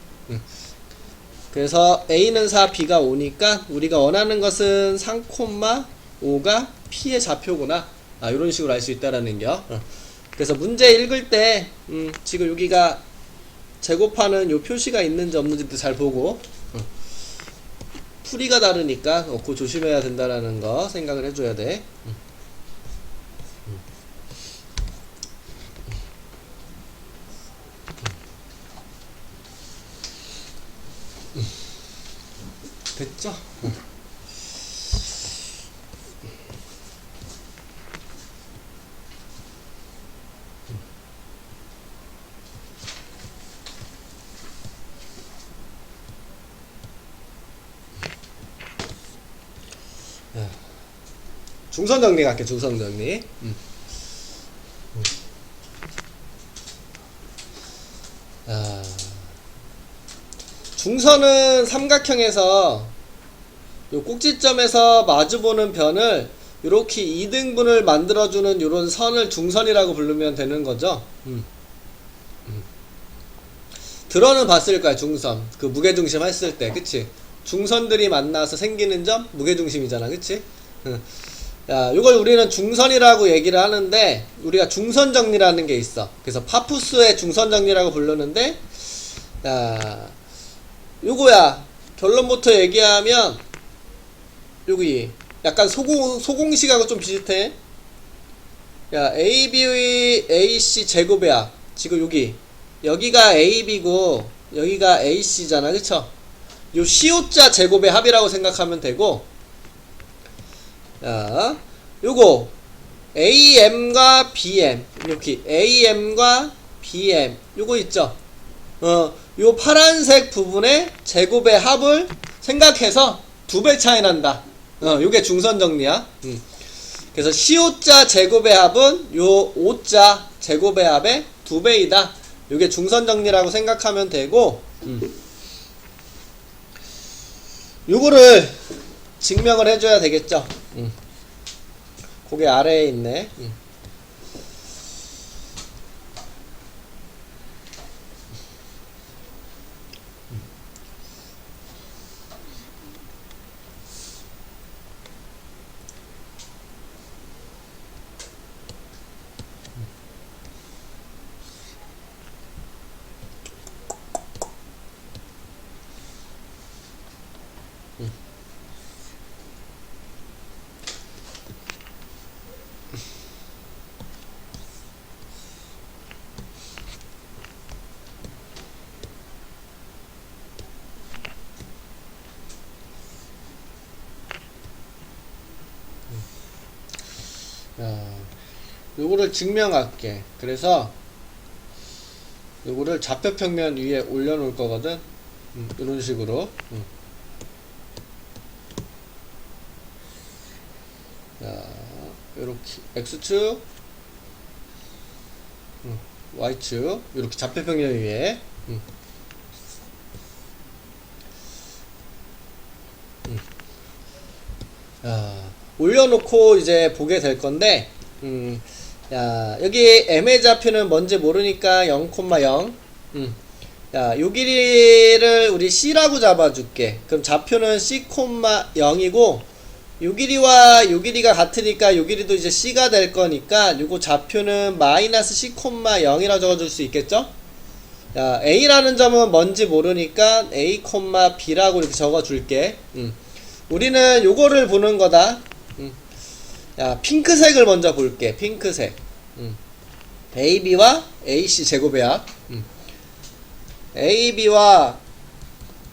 Speaker 1: 그래서 A는 4, B가 5니까 우리가 원하는 것은 3,5가 P의 좌표구나. 이런 식으로 알 수 있다라는 겨. 그래서 문제 읽을 때 지금 여기가 제곱하는 요 표시가 있는지 없는지도 잘 보고 풀이가 다르니까 그거 조심해야 된다라는 거 생각을 해줘야 돼. 됐죠? 중선 정리 갈게. 중선 정리. 중선은 삼각형에서 요 꼭지점에서 마주보는 변을 이렇게 2등분을 만들어주는 요런 선을 중선이라고 부르면 되는 거죠. 들어는 봤을 거야. 중선 그 무게중심 했을 때, 그치? 중선들이 만나서 생기는 점 무게중심이잖아, 그치? 야, 이걸 우리는 중선이라고 얘기를 하는데 우리가 중선정리라는 게 있어. 그래서 파푸스의 중선정리라고 부르는데, 야, 요거야 결론부터 얘기하면 여기 약간 소공식하고 좀 비슷해. 야, AB의 AC 제곱의 합. 지금 여기가 AB고 여기가 AC잖아, 그쵸? 요 CO자 제곱의 합이라고 생각하면 되고, 자, 요거 AM과 BM, 이렇게 AM과 BM 요거 있죠? 요 파란색 부분의 제곱의 합을 생각해서 2배 차이 난다. 요게 중선 정리야. 그래서 CO자 제곱의 합은 요 O자 제곱의 합의 2배이다. 요게 중선 정리라고 생각하면 되고, 요거를 증명을 해줘야 되겠죠. 그게 아래에 있네. 요거를 증명할게. 그래서 요거를 좌표평면 위에 올려놓을 거거든. 이런 식으로. 자, 요렇게 X축, Y축, 요렇게 좌표평면 위에. 올려놓고 이제 보게 될 건데, 야, 여기 m의 좌표는 뭔지 모르니까 0,0. 야, 요 길이를 우리 c라고 잡아줄게. 그럼 좌표는 c,0이고, 요 길이와 요 길이가 같으니까 요 길이도 이제 c가 될 거니까 요거 좌표는 마이너스 c,0이라고 적어줄 수 있겠죠? 야, a라는 점은 뭔지 모르니까 a, b라고 이렇게 적어줄게. 우리는 요거를 보는 거다. 야, 핑크색을 먼저 볼게. 핑크색. ab와 ac 제곱의 합. ab와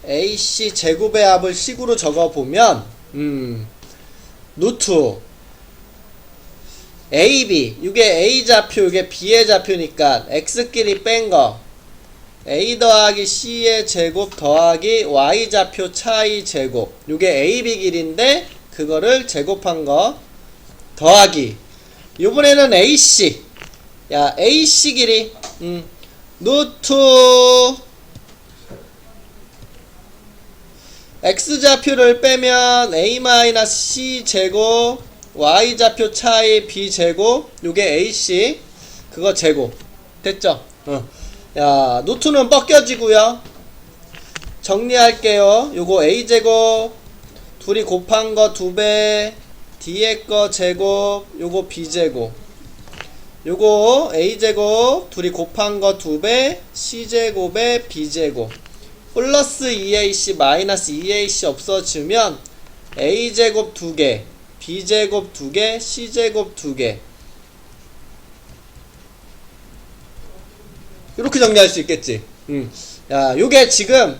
Speaker 1: ac 제곱의 합을 식으로 적어보면 루트 AB, 이게 A 좌표, 이게 B의 좌표니까 X끼리 뺀거 A 더하기 C의 제곱 더하기 Y 좌표 차이 제곱, 이게 AB 길인데 그거를 제곱한 거 더하기, 요번에는 AC, 야 AC 길이 루트 X좌표를 빼면 A-C 제곱 Y좌표 차이 B 제곱, 요게 AC, 그거 제곱 됐죠? 야, 노트는 벗겨지고요. 정리할게요. 요거 A 제곱 둘이 곱한 거 2배, 뒤에 거 제곱, 요거 B 제곱, 요거 A 제곱 둘이 곱한 거 2배, C 제곱에 B 제곱 플러스 2AC 마이너스 2AC 없어지면 A제곱 2개, B제곱 2개, C제곱 2개, 이렇게 정리할 수 있겠지. 야, 요게 지금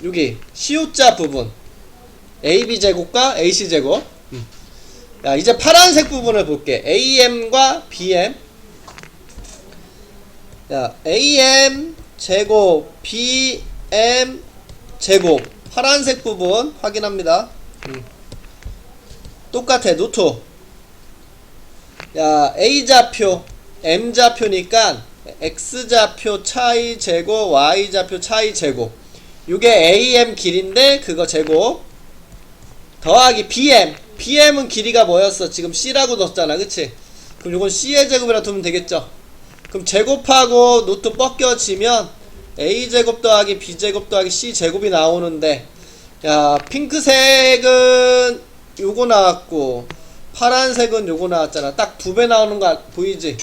Speaker 1: 여기 C자 부분 AB제곱과 AC제곱. 야, 이제 파란색 부분을 볼게. AM과 BM. 야, AM 제곱 BM 제곱, 파란색 부분 확인합니다. 똑같아. 노트. 야, A좌표 M좌표니까 X좌표 차이 제곱 Y좌표 차이 제곱, 요게 AM 길인데 그거 제곱 더하기 BM. BM은 길이가 뭐였어? 지금 C라고 넣었잖아, 그치? 그럼 요건 C의 제곱이라 두면 되겠죠? 그럼 제곱하고 노트 벗겨지면 A제곱 더하기 B제곱 더하기 C제곱이 나오는데, 야, 핑크색은 요거 나왔고 파란색은 요거 나왔잖아. 딱 2배 나오는 거 보이지?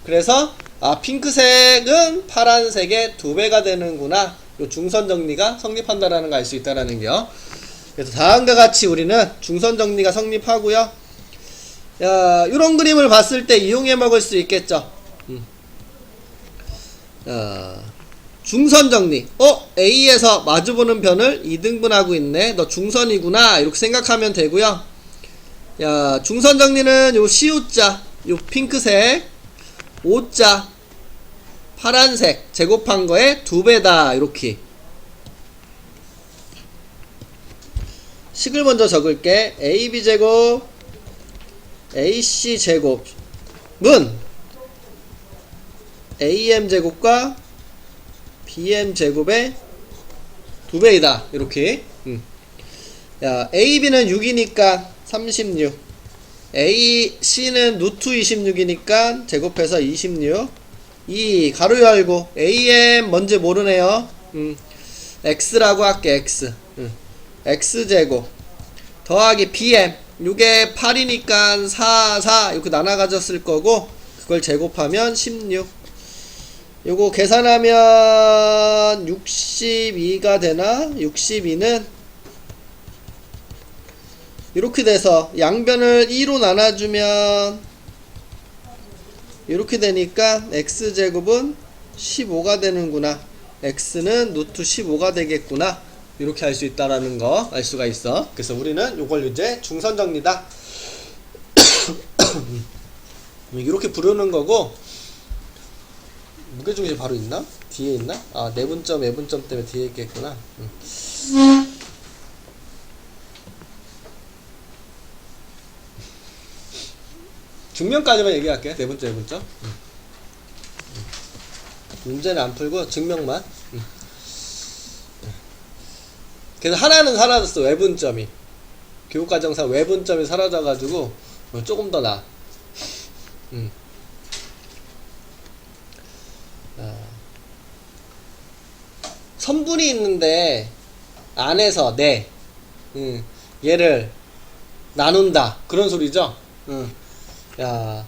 Speaker 1: 그래서 아, 핑크색은 파란색의 2배가 되는구나. 요 중선 정리가 성립한다라는 거 알 수 있다라는 게요. 그래서 다음과 같이 우리는 중선 정리가 성립하고요. 야, 요런 그림을 봤을 때 이용해 먹을 수 있겠죠. 중선 정리. A에서 마주보는 변을 2등분하고 있네. 너 중선이구나. 이렇게 생각하면 되고요. 야, 중선 정리는 요 C자, 요 핑크색, O자, 파란색 제곱한 거에 2배다. 이렇게. 식을 먼저 적을게. AB 제곱, AC 제곱은 AM 제곱과 BM 제곱의 2배이다. 이렇게. 야, AB는 6이니까 36. AC는 루트 26이니까 제곱해서 26. 이 가로 열고 AM 뭔지 모르네요. X라고 할게. X. X제곱 더하기 BM, 요게 8이니까 4 이렇게 나눠 가졌을 거고, 그걸 제곱하면 16. 요거 계산하면 62가 되나? 62는 이렇게 돼서 양변을 2로 나눠주면 이렇게 되니까 X제곱은 15가 되는구나. X는 루트 15가 되겠구나. 이렇게 할 수 있다라는 거 알 수가 있어. 그래서 우리는 요걸 이제 중선 정리다. 이렇게 부르는 거고, 무게중심이 바로 있나? 뒤에 있나? 아, 내분점, 외분점 때문에 뒤에 있겠구나. 증명까지만 얘기할게. 내분점, 외분점. 문제는 안 풀고 증명만. 그래서 하나는 사라졌어. 외분점이. 교육과정상 외분점이 사라져가지고 조금 더 나아. 선분이 있는데 안에서 얘를 나눈다 그런 소리죠. 야,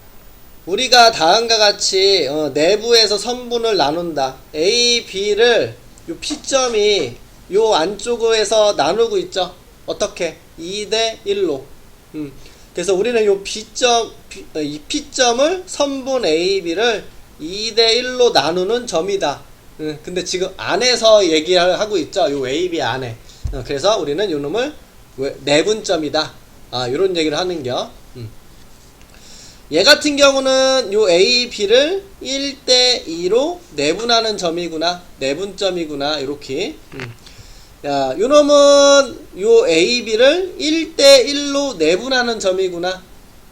Speaker 1: 우리가 다음과 같이 내부에서 선분을 나눈다. A, B를 요 P점이 요 안쪽에서 나누고 있죠. 어떻게? 2대 1로. 그래서 우리는 요 B점, 이 P점을 선분 A, B를 2대 1로 나누는 점이다. 근데 지금 안에서 얘기하고 있죠. 요 A, B 안에. 그래서 우리는 요 놈을 내분점이다. 요런 얘기를 하는겨. 얘 같은 경우는 요 A, B를 1대 2로 내분하는 점이구나. 내분점이구나. 요렇게. 야, 요 놈은 요 A, B를 1대 1로 내분하는 점이구나.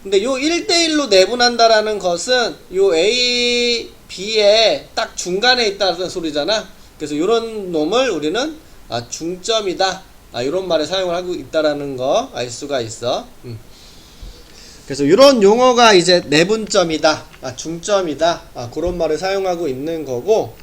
Speaker 1: 근데 요 1대 1로 내분한다라는 것은 요 A, B의 딱 중간에 있다는 소리잖아. 그래서 요런 놈을 우리는 중점이다. 요런 말에 사용을 하고 있다라는 거 알 수가 있어. 그래서 이런 용어가 이제 내분점이다, 중점이다, 그런 말을 사용하고 있는 거고,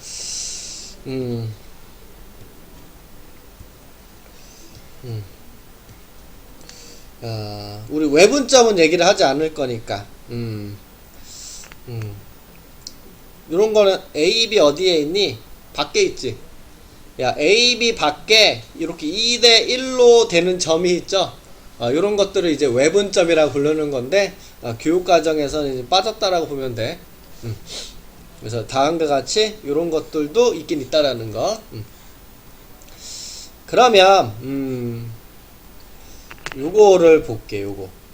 Speaker 1: 우리 외분점은 얘기를 하지 않을 거니까, 이런 거는 A, B 어디에 있니? 밖에 있지. 야, A, B 밖에 이렇게 2대 1로 되는 점이 있죠. 요런 것들을 이제 외분점이라고 부르는 건데, 교육과정에서는 이제 빠졌다라고 보면 돼. 그래서 다음과 같이 요런 것들도 있긴 있다라는 거. 그러면, 요거를 볼게, 요거.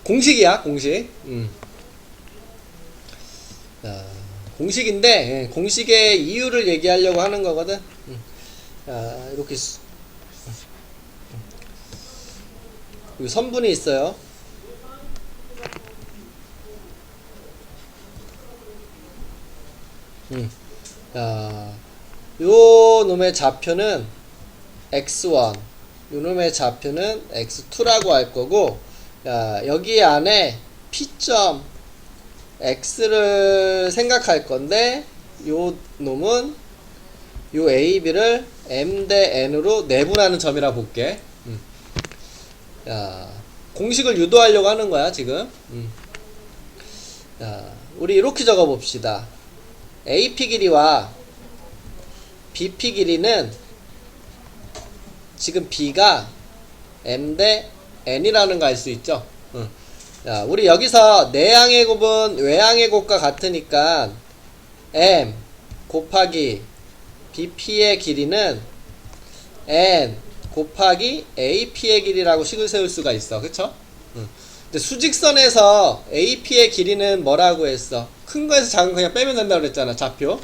Speaker 1: 공식이야, 공식. 공식인데, 공식의 이유를 얘기하려고 하는 거거든. 이렇게 여기 선분이 있어요. 요 놈의 좌표는 x1, 요 놈의 좌표는 x2라고 할 거고, 여기 안에 P점 X를 생각할 건데, 요 놈은 요 A, B를 M 대 N으로 내분하는 점이라 볼게. 공식을 유도하려고 하는 거야, 지금. 우리 이렇게 적어 봅시다. AP 길이와 BP 길이는 지금 B가 M 대 N이라는 거 알 수 있죠? 자, 우리 여기서 내항의 곱은 외항의 곱과 같으니까 M 곱하기 BP의 길이는 N 곱하기 AP의 길이라고 식을 세울 수가 있어. 그쵸? 근데 수직선에서 AP의 길이는 뭐라고 했어? 큰 거에서 작은 거 그냥 빼면 된다고 그랬잖아, 좌표.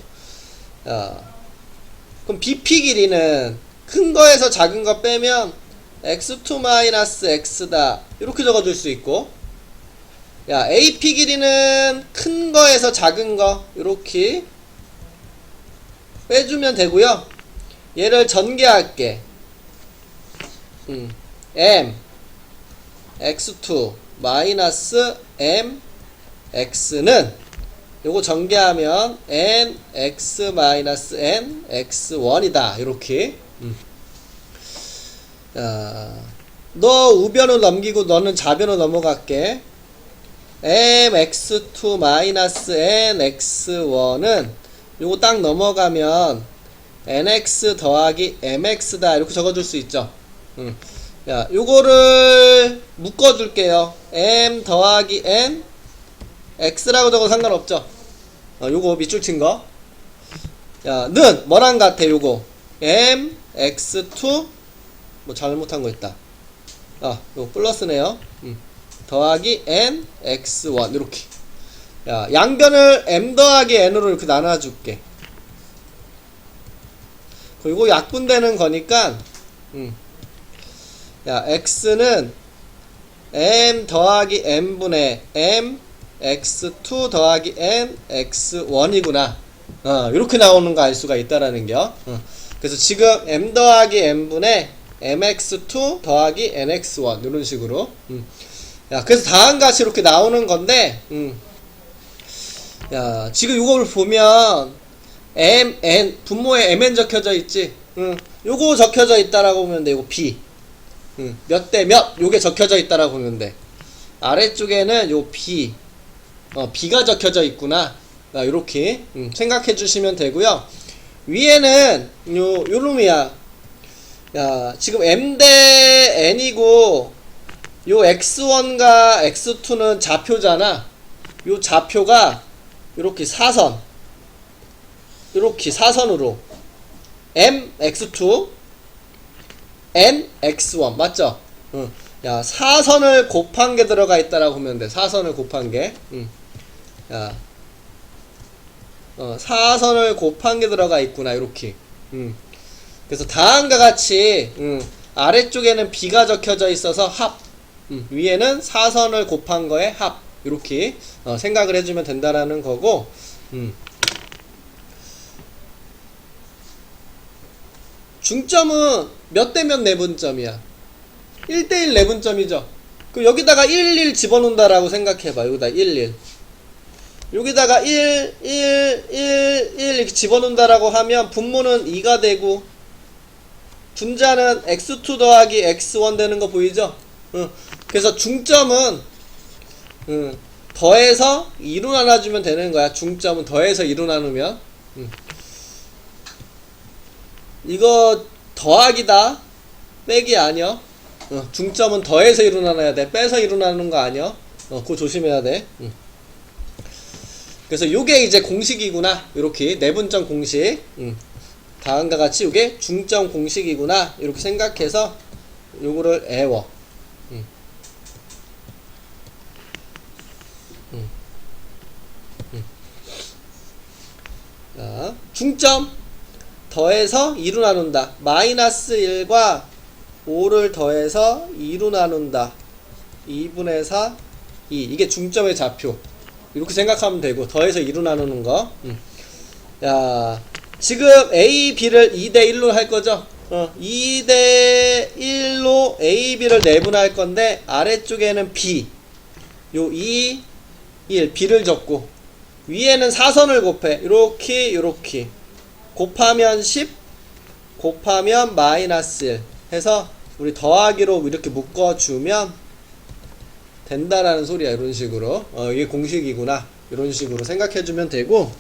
Speaker 1: 그럼 BP 길이는 큰 거에서 작은 거 빼면 x2-x다 이렇게 적어줄 수 있고, AP 길이는 큰 거에서 작은 거 이렇게 빼주면 되고요. 얘를 전개할게. m x2 마이너스 m x는 요거 전개하면 n x 마이너스 n x1이다 이렇게. 너 우변을 넘기고 너는 좌변으로 넘어갈게. mx2 마이너스 nx1은 요거 딱 넘어가면 nx 더하기 mx다 이렇게 적어줄 수 있죠. 요거를 묶어줄게요. m 더하기 n x라고 적어도 상관없죠. 요거 밑줄 친 거. 는 뭐랑 같아 요거? mx2 뭐 잘못한 거 있다. 이거 플러스네요. 더하기 nx1 이렇게. 야, 양변을 m 더하기 n으로 이렇게 나눠줄게. 그리고 약분되는 거니까 야, x는 m 더하기 n분의 m x2 더하기 n x1이구나. 이렇게 나오는 거 알 수가 있다라는 겨. 그래서 지금 m 더하기 n분의 mx2 더하기 nx1 이런 식으로. 야, 그래서 다음 같이 이렇게 나오는 건데, 야, 지금 이걸 보면 n 분모에 mn 적혀져 있지. 요거 적혀져 있다라고 보면 돼. 요거 b. 몇 대 몇 요게 적혀져 있다라고 보면 돼. 아래쪽에는 요 b. b가 적혀져 있구나. 요렇게 생각해 주시면 되고요. 위에는 요 놈이야. 야, 지금 m 대 n이고 요 x1과 x2는 좌표잖아. 요 좌표가 요렇게 사선, 요렇게 사선으로 m x2 n x1 맞죠? 야, 사선을 곱한 게 들어가 있다라고 보면 돼. 사선을 곱한 게. 야, 사선을 곱한 게 들어가 있구나. 요렇게. 그래서 다음과 같이 아래쪽에는 b가 적혀져 있어서 합, 위에는 사선을 곱한 거에 합. 요렇게 생각을 해주면 된다라는 거고. 중점은 몇 대 몇 내분점이야? 1대1 내분점이죠. 그럼 여기다가 1 집어넣는다라고 생각해봐. 여기다 1 여기다가 1 이렇게 집어넣는다라고 하면 분모는 2가 되고 분자는 x2 더하기 x1 되는 거 보이죠? 그래서 중점은 더해서 2로 나눠주면 되는 거야. 중점은 더해서 2로 나누면. 이거 더하기다 빼기 아니야. 중점은 더해서 2로 나눠야 돼. 빼서 2로 나누는 거 아니야. 그거 조심해야 돼. 그래서 요게 이제 공식이구나. 요렇게 내분점 공식. 다음과 같이 요게 중점 공식이구나. 이렇게 생각해서 요거를 애워. 자, 중점 더해서 2로 나눈다. 마이너스 1과 5를 더해서 2로 나눈다. 2분의 4, 2. 이게 중점의 좌표. 이렇게 생각하면 되고, 더해서 2로 나누는 거. 야, 지금 A, B를 2대1로 할 거죠? 2대1로 A, B를 내분할 건데, 아래쪽에는 B. 요 2, 1. B를 적고, 위에는 사선을 곱해. 요렇게. 곱하면 10, 곱하면 마이너스 1 해서 우리 더하기로 이렇게 묶어주면 된다라는 소리야. 이런 식으로. 이게 공식이구나. 이런 식으로 생각해주면 되고.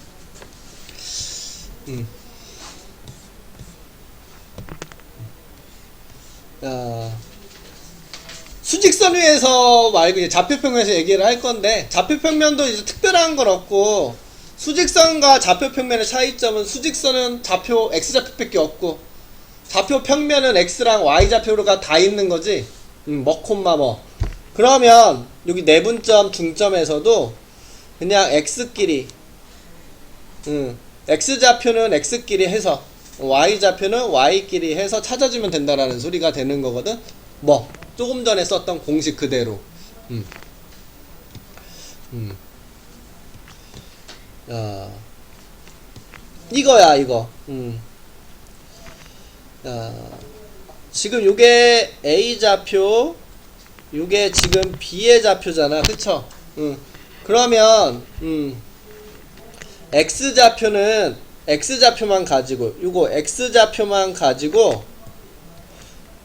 Speaker 1: 수직선 위에서 말고 이제 좌표평면에서 얘기를 할 건데, 좌표평면도 이제 특별한 건 없고, 수직선과 좌표평면의 차이점은 수직선은 좌표 x좌표밖에 없고 좌표평면은 x랑 y좌표가 다 있는 거지. 뭐. 그러면 여기 내분점 중점에서도 그냥 x끼리 x좌표는 x끼리 해서 y좌표는 y끼리 해서 찾아주면 된다라는 소리가 되는 거거든. 뭐 조금 전에 썼던 공식 그대로. 야, 이거야 이거. 야, 지금 요게 A 좌표, 요게 지금 B의 좌표잖아, 그쵸? 그러면 X 좌표는 X 좌표만 가지고, 요거 X 좌표만 가지고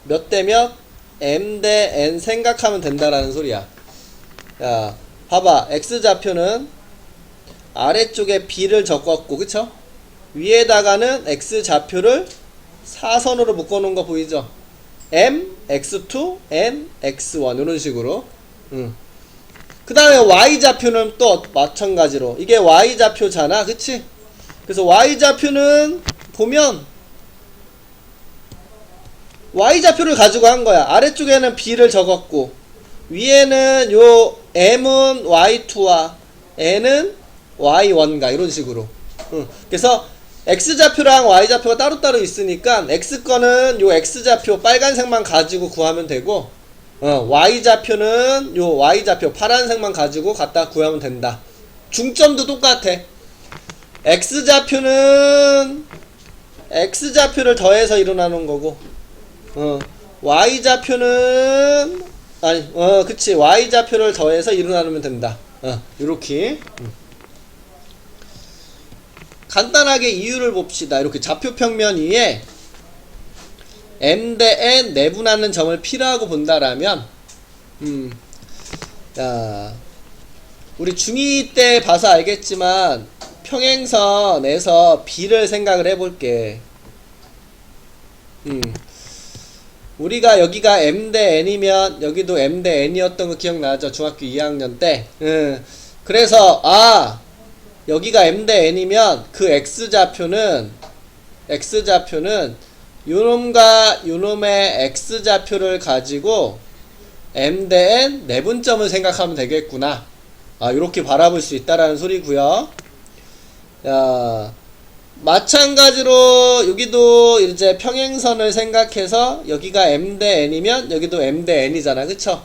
Speaker 1: 몇 대 몇 M 대 N 생각하면 된다라는 소리야. 야, 봐봐, X 좌표는 아래쪽에 B를 적었고, 그쵸? 위에다가는 X 좌표를 사선으로 묶어놓은 거 보이죠? M, X2, N, X1 이런 식으로. 그 다음에 Y 좌표는 또 마찬가지로 이게 Y 좌표잖아, 그치? 그래서 Y 좌표는 보면 y좌표를 가지고 한 거야. 아래쪽에는 b를 적었고 위에는 요 m은 y2와 n은 y1가 이런 식으로. 그래서 x좌표랑 y좌표가 따로따로 있으니까 x거는 요 x좌표 빨간색만 가지고 구하면 되고 y좌표는 요 y좌표 파란색만 가지고 갖다 구하면 된다. 중점도 똑같아. x좌표는 x좌표를 더해서 일어나는 거고 y좌표는 아니 그치 y좌표를 더해서 일어나면 된다. 요렇게 간단하게 이유를 봅시다. 이렇게 좌표평면 위에 m 대 n 내분하는 점을 P라고 본다라면 자, 우리 중2 때 봐서 알겠지만 평행선에서 B를 생각을 해볼게. 우리가 여기가 m 대 n이면 여기도 m 대 n이었던 거 기억나죠? 중학교 2학년 때. 그래서 여기가 m 대 n이면 그 x좌표는 요놈과 요놈의 x좌표를 가지고 m 대 n 내분점을 생각하면 되겠구나. 요렇게 바라볼 수 있다라는 소리고요. 마찬가지로 여기도 이제 평행선을 생각해서 여기가 m 대 n이면 여기도 m 대 n이잖아. 그쵸?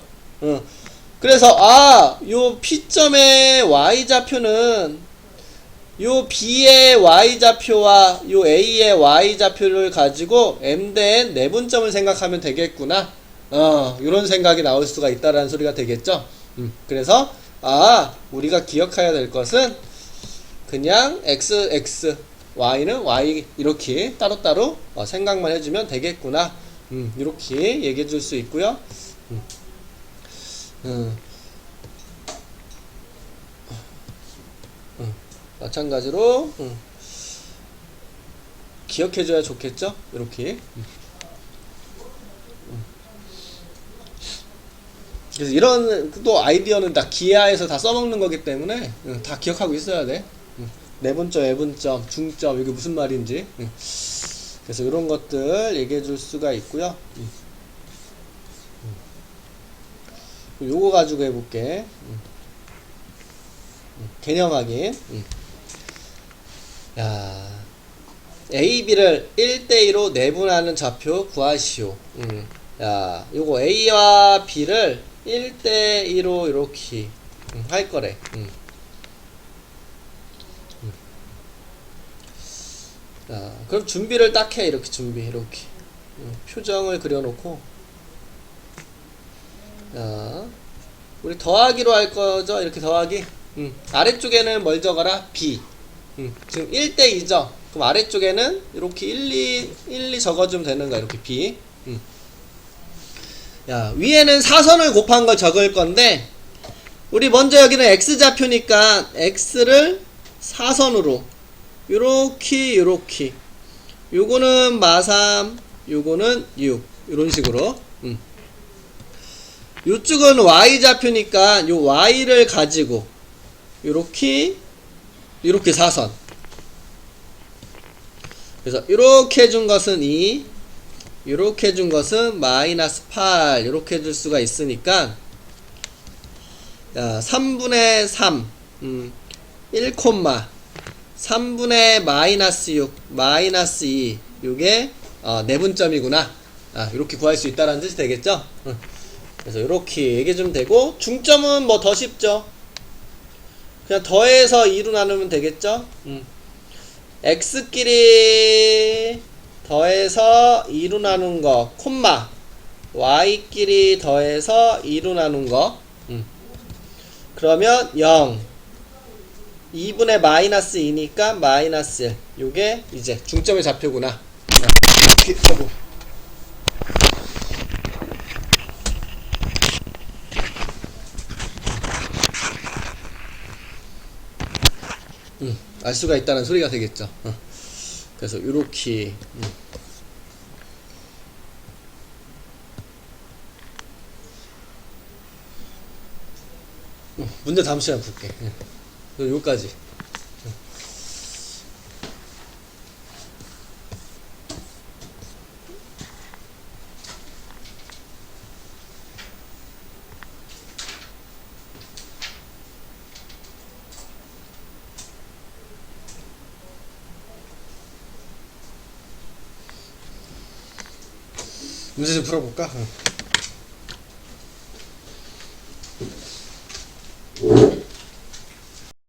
Speaker 1: 그래서 요 P점의 y좌표는 요 B의 y좌표와 요 A의 y좌표를 가지고 m 대 n 내분점을 생각하면 되겠구나. 요런 생각이 나올 수가 있다라는 소리가 되겠죠. 그래서 우리가 기억해야 될 것은 그냥 x y는 y 이렇게 따로따로 생각만 해주면 되겠구나. 이렇게 얘기해 줄 수 있고요. 마찬가지로 기억해 줘야 좋겠죠. 이렇게. 그래서 이런 또 아이디어는 다 기하에서 다 써먹는 거기 때문에 다 기억하고 있어야 돼. 내분점, 외분점, 중점 이게 무슨 말인지. 그래서 이런 것들 얘기해 줄 수가 있고요. 요거 가지고 해볼게. 개념 확인. A, B를 1대2로 내분하는 좌표 구하시오. 요거 A와 B를 1대2로 이렇게 할 거래. 그럼 준비를 딱 해. 이렇게 준비. 이렇게. 표정을 그려놓고. 우리 더하기로 할 거죠? 이렇게 더하기. 아래쪽에는 뭘 적어라? B. 지금 1대2죠? 그럼 아래쪽에는 이렇게 1, 2 적어주면 되는 거야. 이렇게 B. 위에는 사선을 곱한 걸 적을 건데, 우리 먼저 여기는 X좌표니까 X를 사선으로 요렇게 요거는 마3 요거는 6 이런 식으로. 요쪽은 Y좌표니까 요 Y를 가지고 요렇게 사선. 그래서 요렇게 해준 것은 2 요렇게 해준 것은 마이너스 8 요렇게 해줄 수가 있으니까 3분의 3 1, 3분의 마이너스 6 마이너스 2 요게 내분점이구나. 요렇게 구할 수 있다라는 뜻이 되겠죠. 그래서 요렇게 얘기해주면 되고, 중점은 뭐 더 쉽죠. 그냥 더해서 2로 나누면 되겠죠. x끼리 더해서 2로 나눈 거 콤마 y끼리 더해서 2로 나눈 거 그러면 0 2분의 마이너스 2니까 마이너스 1 요게 이제 중점의 좌표구나. 이렇게 하고 알 수가 있다는 소리가 되겠죠. 그래서 요렇게 문제 다음 시간에 볼게. 요까지. 문제 좀 풀어볼까?